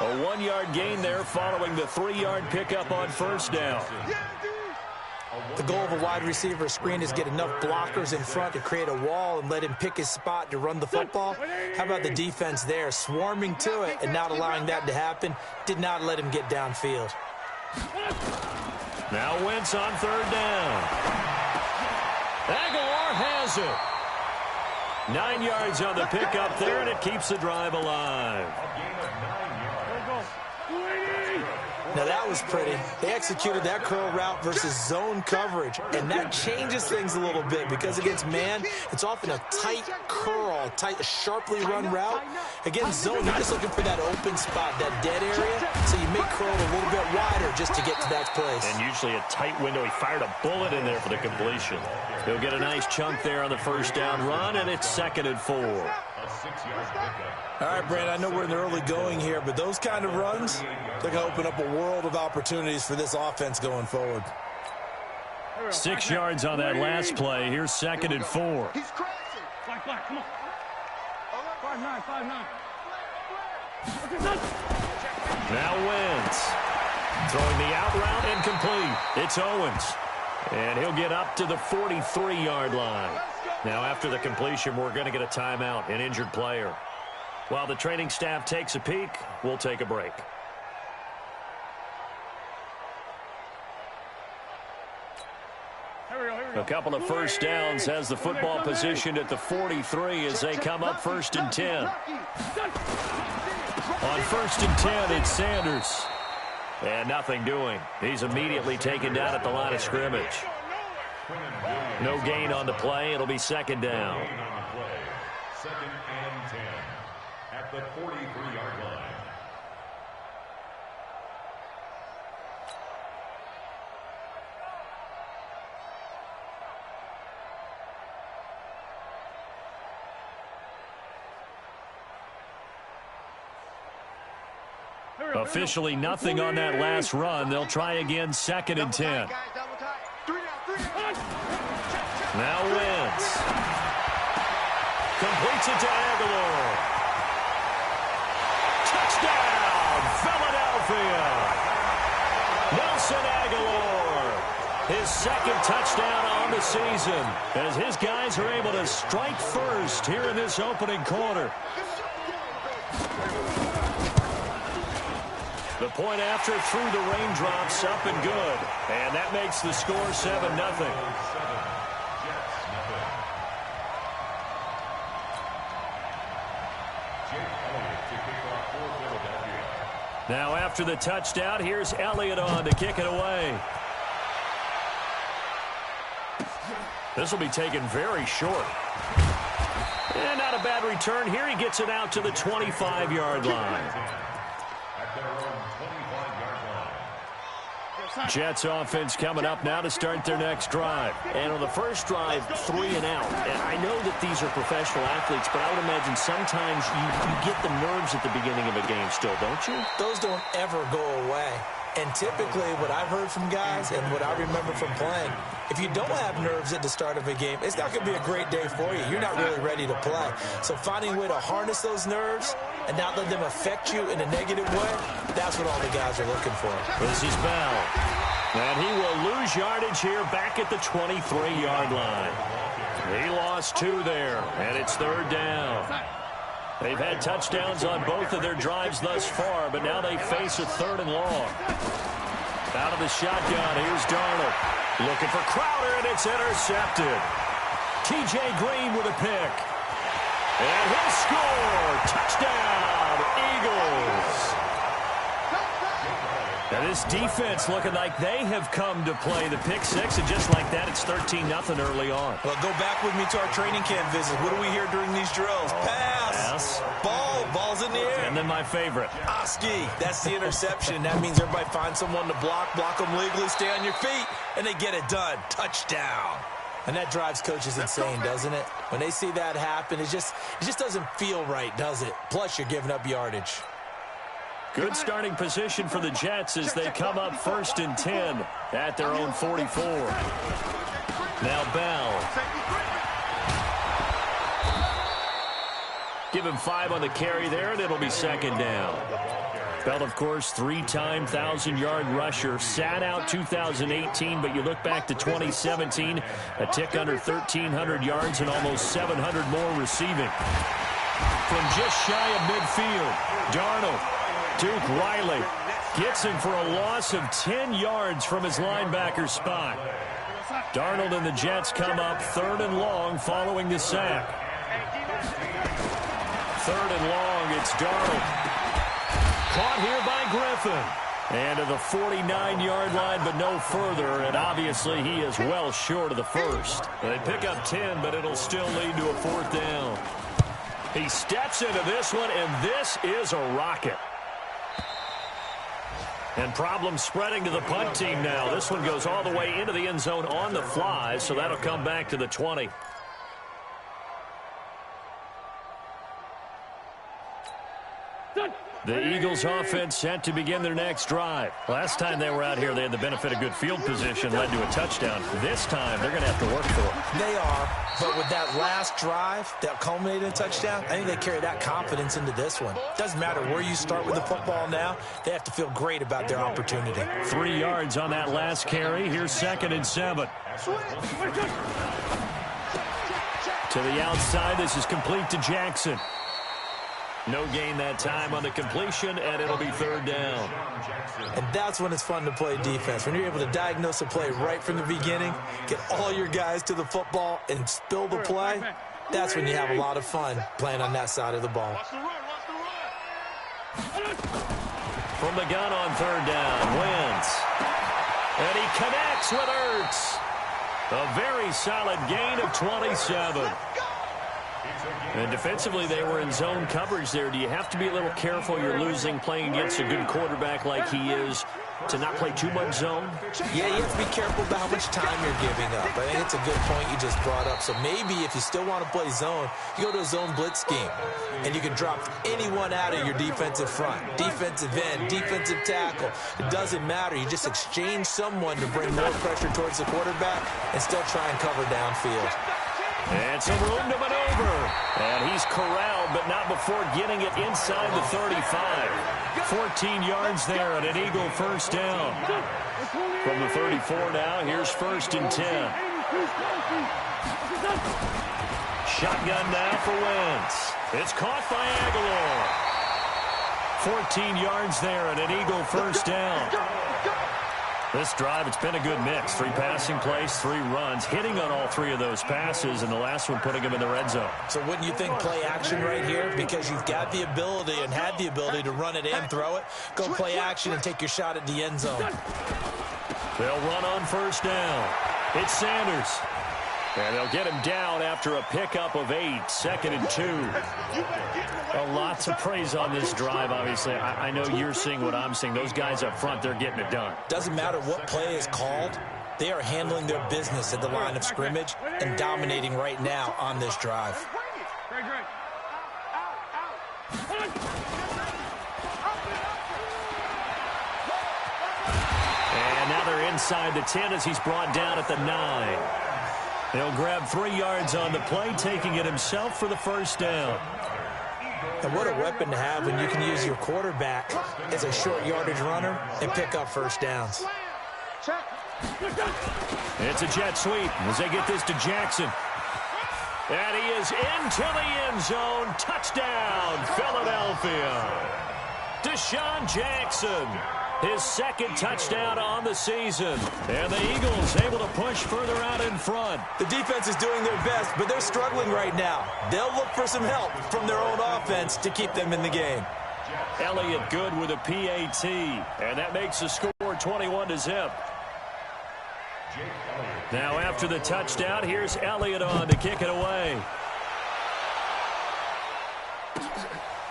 A 1-yard gain there following the 3-yard pickup on first down. The goal of a wide receiver screen is get enough blockers in front to create a wall and let him pick his spot to run the football. How about the defense there, swarming to it and not allowing that to happen? Did not let him get downfield. Now Wentz on third down. Aguilar has it. 9 yards on the pickup there, and it keeps the drive alive. Now that was pretty. They executed that curl route versus zone coverage, and that changes things a little bit because against man, it's often a tight curl, a sharply run route. Against zone, you're just looking for that open spot, that dead area, so you make curl a little bit wider just to get to that place. And usually a tight window. He fired a bullet in there for the completion. He'll get a nice chunk there on the first down run, and it's 2nd and 4. All right, Brandon, I know we're in the early going here, but those kind of runs, they're going to open up a world of opportunities for this offense going forward. 6 yards on that last play. Here's 2nd and 4. He's crashing. Black, come on. 5-9, 5-9. Now Wentz. Throwing the out route incomplete. It's Owens. And he'll get up to the 43-yard line. Now after the completion, we're going to get a timeout, an injured player. While the training staff takes a peek, we'll take a break. A couple of first downs has the football positioned at the 43 as they come up 1st and 10. On 1st and 10, it's Sanders. And nothing doing. He's immediately taken down at the line of scrimmage. No gain on the play. It'll be 2nd down. 2nd and 10 at the 43-yard line. Officially nothing on that last run. They'll try again 2nd and 10. Now Wentz. Completes it to Aguilar. Touchdown, Philadelphia. Nelson Aguilar. His 2nd touchdown on the season as his guys are able to strike first here in this opening quarter. The point after through the raindrops up and good. And that makes the score 7-0. Now after the touchdown, here's Elliott on to kick it away. This will be taken very short. And not a bad return here. He gets it out to the 25-yard line. Jets offense coming up now to start their next drive. And on the first drive, 3 and out. And I know that these are professional athletes, but I would imagine sometimes you get the nerves at the beginning of a game still, don't you? Those don't ever go away. And typically what I've heard from guys and what I remember from playing, if you don't have nerves at the start of a game, it's not going to be a great day for you. You're not really ready to play. So finding a way to harness those nerves and not let them affect you in a negative way, that's what all the guys are looking for. This is Bell. And he will lose yardage here back at the 23-yard line. He lost 2 there, and it's 3rd down. They've had touchdowns on both of their drives thus far, but now they face a 3rd and long. Out of the shotgun, here's Darnold. Looking for Crowder, and it's intercepted. T.J. Green with a pick. And he'll score. Touchdown, Eagles. Now this defense looking like they have come to play the pick 6, and just like that, it's 13-0 early on. Well, go back with me to our training camp visit. What do we hear during these drills? Pass. Ball's in the air. And then my favorite. Oski. That's the interception. That means everybody finds someone to block them legally, stay on your feet, and they get it done. Touchdown. And that drives coaches insane, doesn't it? When they see that happen, it just doesn't feel right, does it? Plus, you're giving up yardage. Good starting position for the Jets as they come up 1st and 10 at their own 44. Now Bell. Give him 5 on the carry there, and it'll be 2nd down. Bell, of course, 3-time 1,000-yard rusher. Sat out 2018, but you look back to 2017, a tick under 1,300 yards and almost 700 more receiving. From just shy of midfield, Darnold. Duke Riley gets him for a loss of 10 yards from his linebacker spot. Darnold and the Jets come up 3rd and long following the sack. 3rd and long, it's Darnold. Caught here by Griffin. And to the 49-yard line, but no further. And obviously, he is well short of the first. They pick up 10, but it'll still lead to a 4th down. He steps into this one, and this is a rocket. And problems spreading to the punt team now. This one goes all the way into the end zone on the fly, so that'll come back to the 20. The Eagles offense set to begin their next drive. Last time they were out here, they had the benefit of good field position, led to a touchdown. This time, they're going to have to work for it. They are, but with that last drive that culminated in a touchdown, I think they carry that confidence into this one. Doesn't matter where you start with the football now, they have to feel great about their opportunity. 3 yards on that last carry. Here's 2nd and 7. To the outside, this is complete to Jackson. No gain that time on the completion, and it'll be 3rd down. And that's when it's fun to play defense. When you're able to diagnose a play right from the beginning, get all your guys to the football, and spill the play, that's when you have a lot of fun playing on that side of the ball. From the gun on 3rd down, Wentz. And he connects with Ertz. A very solid gain of 27. And defensively, they were in zone coverage there. Do you have to be a little careful? You're losing playing against a good quarterback like he is to not play too much zone? Yeah, you have to be careful about how much time you're giving up. I think it's a good point you just brought up. So maybe if you still want to play zone, you go to a zone blitz scheme. And you can drop anyone out of your defensive front. Defensive end, defensive tackle. It doesn't matter. You just exchange someone to bring more pressure towards the quarterback and still try and cover downfield. And some room to maneuver. And he's corralled, but not before getting it inside the 35. 14 yards there and an Eagle 1st down. From the 34 now, here's 1st and 10. Shotgun now for Wentz. It's caught by Aguilar. 14 yards there and an Eagle 1st down. This drive, it's been a good mix. 3 passing plays, 3 runs, hitting on all 3 of those passes, and the last one putting him in the red zone. So wouldn't you think play action right here? Because you've got the ability and had the ability to run it and throw it. Go play action and take your shot at the end zone. They'll run on 1st down. It's Sanders. And they'll get him down after a pickup of 8, 2nd and 2. A lot to praise on this drive, obviously. I know you're seeing what I'm seeing. Those guys up front, they're getting it done. Doesn't matter what play is called. They are handling their business at the line of scrimmage and dominating right now on this drive. And now they're inside the 10 as he's brought down at the 9. He'll grab 3 yards on the play, taking it himself for the 1st down. And what a weapon to have when you can use your quarterback as a short yardage runner and pick up 1st downs. It's a jet sweep as they get this to Jackson. And he is into the end zone. Touchdown, Philadelphia. Deshaun Jackson. His 2nd touchdown on the season. And the Eagles able to push further out in front. The defense is doing their best, but they're struggling right now. They'll look for some help from their own offense to keep them in the game. Elliott good with a PAT. And that makes the score 21-0. Now after the touchdown, here's Elliott on to kick it away.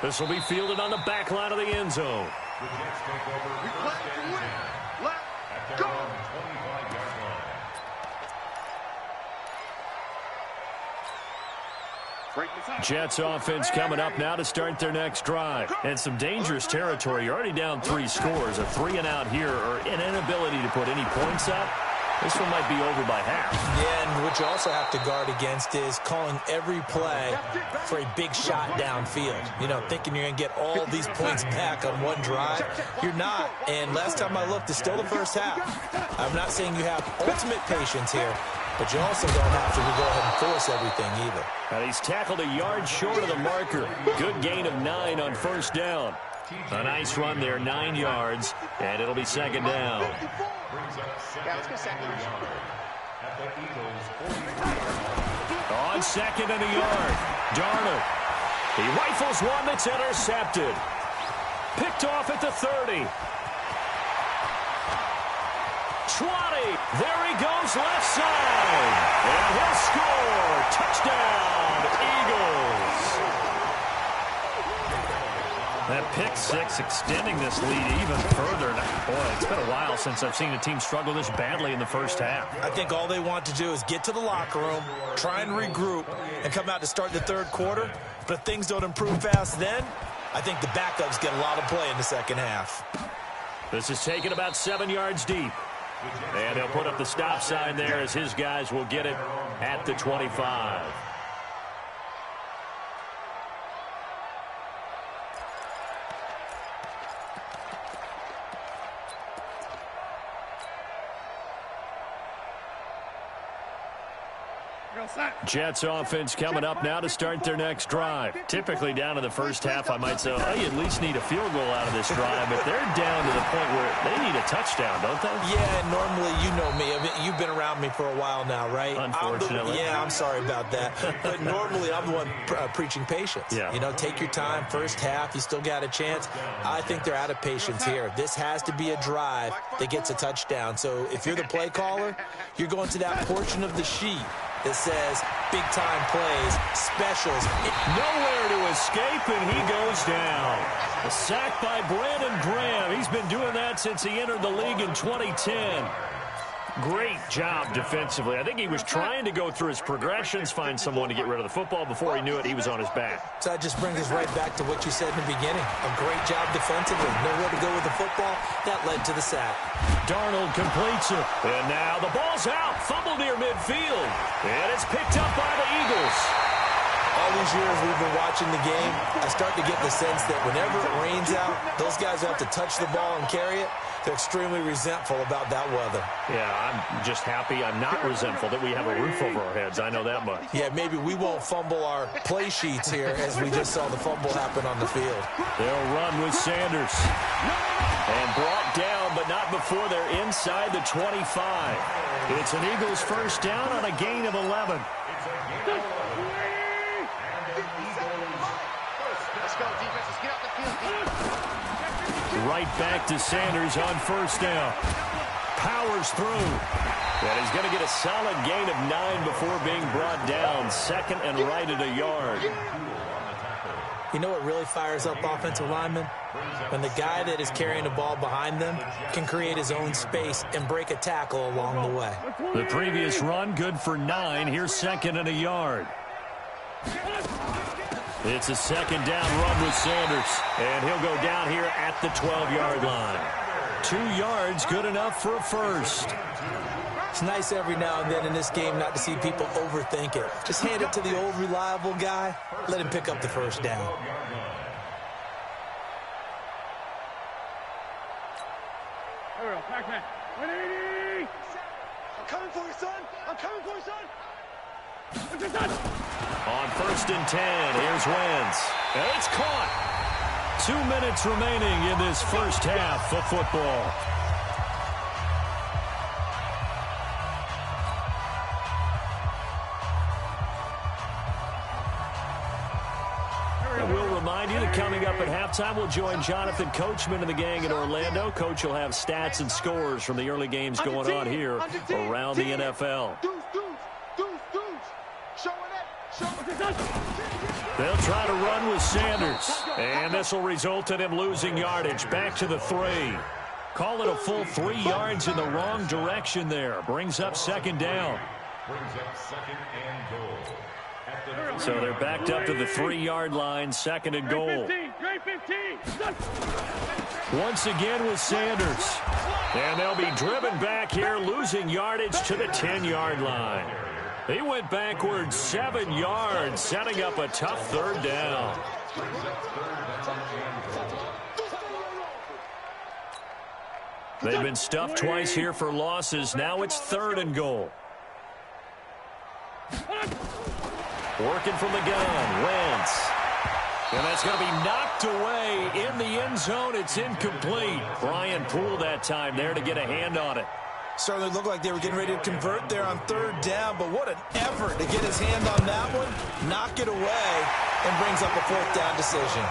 This will be fielded on the back line of the end zone. We play to win. Let's go. Jets offense coming up now to start their next drive. And some dangerous territory. You're already down 3 scores. A 3-and-out here or an inability to put any points up. This one might be over by half. Yeah, and what you also have to guard against is calling every play for a big shot downfield. You know, thinking you're going to get all these points back on one drive. You're not. And last time I looked, it's still the 1st half. I'm not saying you have ultimate patience here, but you also don't have to go ahead and force everything either. And he's tackled a yard short of the marker. Good gain of 9 on 1st down. A nice run there, 9 yards, and it'll be 2nd down. at the Eagles' 43-yard line. On second and a yard, Darnold. He rifles one that's intercepted. Picked off at the 30. 20. There he goes left side. And he'll score. Touchdown, Eagles. That pick six extending this lead even further. Boy, it's been a while since I've seen a team struggle this badly in the first half. I think all they want to do is get to the locker room, try and regroup, and come out to start the third quarter. But if things don't improve fast then, I think the backups get a lot of play in the second half. This is taken about 7 yards deep. And they'll put up the stop sign there as his guys will get it at the 25. Jets offense coming up now to start their next drive. Typically down in the first half, I might say, oh, you at least need a field goal out of this drive, but they're down to the point where they need a touchdown, don't they? Yeah, and normally, you know me. I mean, you've been around me for a while now, right? Unfortunately. I'm sorry about that. But normally, I'm the one preaching patience. Yeah. You know, take your time. First half, you still got a chance. I think they're out of patience here. This has to be a drive that gets a touchdown. So if you're the play caller, you're going to that portion of the sheet that says big-time plays, specials. Nowhere to escape, and he goes down. A sack by Brandon Graham. He's been doing that since he entered the league in 2010. Great job defensively. I think he was trying to go through his progressions, find someone to get rid of the football. Before he knew it, he was on his back. So that just brings us right back to what you said in the beginning. A great job defensively. Nowhere to go with the football. That led to the sack. Darnold completes it. And now the ball's out. Fumble near midfield. And it's picked up by the Eagles. All these years we've been watching the game, I start to get the sense that whenever it rains out, those guys who have to touch the ball and carry it, they're extremely resentful about that weather. Yeah, I'm just happy I'm not resentful that we have a roof over our heads. I know that much. Yeah, maybe we won't fumble our play sheets here as we just saw the fumble happen on the field. They'll run with Sanders. And brought down, but not before they're inside the 25. It's an Eagles first down on a gain of 11. Right back to Sanders on first down. Powers through. And he's going to get a solid gain of 9 before being brought down. Second and right at a yard. You know what really fires up offensive linemen? When the guy that is carrying the ball behind them can create his own space and break a tackle along the way. The previous run, good for 9. Here's second and a yard. It's a second down run with Sanders. And he'll go down here at the 12-yard line. 2 yards, good enough for a first. It's nice every now and then in this game not to see people overthink it. Just hand it to the old reliable guy. Let him pick up the first down. I'm coming for you, son. I'm coming for you, son. On first and 10, here's Wentz. And it's caught. 2 minutes remaining in this first half of football. And we'll remind you that coming up at halftime, we'll join Jonathan Coachman and the gang in Orlando. Coach will have stats and scores from the early games going on here around the NFL. They'll try to run with Sanders. And this will result in him losing yardage. Back to the 3. Call it a full 3 yards in the wrong direction there. Brings up second down. So they're backed up to the 3-yard line. Second and goal. Once again with Sanders. And they'll be driven back here, losing yardage to the 10-yard line. He went backwards 7 yards, setting up a tough third down. They've been stuffed twice here for losses. Now it's third and goal. Working from the gun, Wentz. And that's going to be knocked away in the end zone. It's incomplete. Brian Poole that time there to get a hand on it. Certainly looked like they were getting ready to convert there on third down, but what an effort to get his hand on that one, knock it away, and brings up a fourth down decision.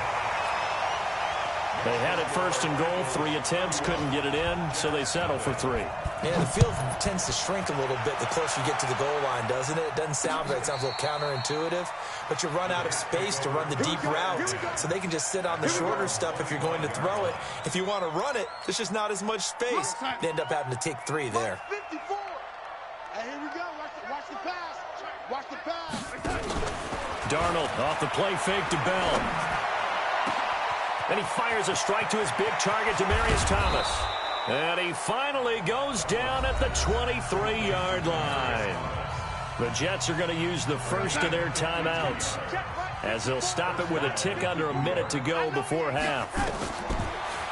They had it first and goal, 3 attempts, couldn't get it in, so they settle for 3. Yeah, the field tends to shrink a little bit the closer you get to the goal line, doesn't it? It doesn't sound right. It sounds a little counterintuitive, but you run out of space to run the deep routes, so they can just sit on the shorter stuff if you're going to throw it. If you want to run it, there's just not as much space. They end up having to take 3 there. 54. And here we go. Watch the pass. Watch the pass. Darnold off the play fake to Bell. Then he fires a strike to his big target, Demaryius Thomas. And he finally goes down at the 23-yard line. The Jets are going to use the first of their timeouts, as they'll stop it with a tick under a minute to go before half.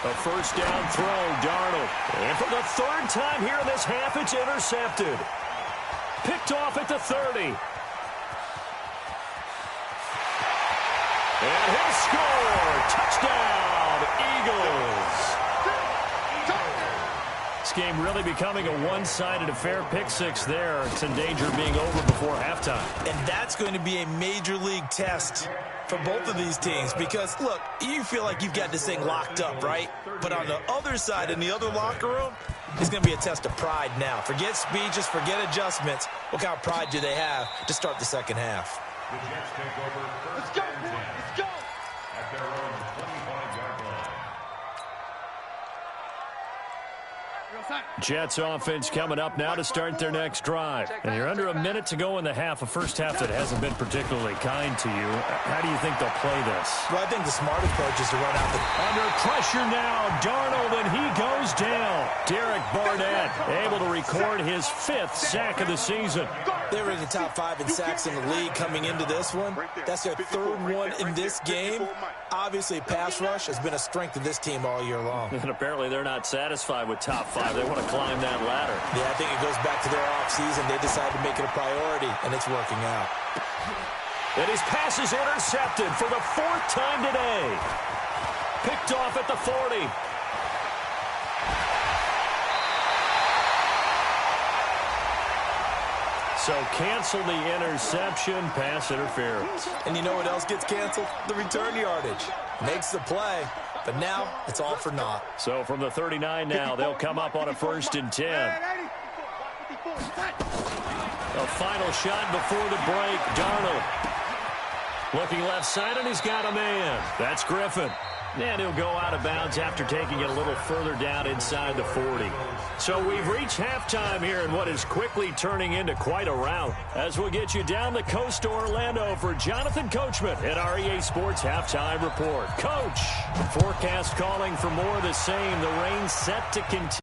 A first down throw, Darnold. And for the third time here in this half, it's intercepted. Picked off at the 30. And he'll score. Touchdown, Eagles. This game really becoming a one-sided affair. Pick 6 there. It's in danger of being over before halftime. And that's going to be a major league test for both of these teams because, look, you feel like you've got this thing locked up, right? But on the other side, in the other locker room, it's going to be a test of pride now. Forget speeches, forget adjustments. What kind of pride do they have to start the second half? The Jets take over first and 10 at their own 25-yard line. Jets offense coming up now to start their next drive. And you're under a minute to go in the half, a first half that hasn't been particularly kind to you. How do you think they'll play this? Well, I think the smart approach is to run out the... Under pressure now, Darnold, and he goes down. Derek Barnett able to record his 5th sack of the season. They were in the top 5 in sacks in the league coming into this one. That's their 3rd one in this game. Obviously, pass rush has been a strength of this team all year long. And apparently they're not satisfied with top 5. They want to climb that ladder. Yeah, I think it goes back to their offseason. They decided to make it a priority, and it's working out. And his pass is intercepted for the 4th time today. Picked off at the 40. So cancel the interception, pass interference. And you know what else gets canceled? The return yardage. Makes the play, but now it's all for naught. So from the 39 now, they'll come up on a 1st and 10. A final shot before the break, Darnold. Looking left side, and he's got a man. That's Griffin. And he'll go out of bounds after taking it a little further down inside the 40. So we've reached halftime here in what is quickly turning into quite a rout. As we'll get you down the coast to Orlando for Jonathan Coachman at our EA Sports Halftime Report. Coach, forecast calling for more of the same. The rain set to continue.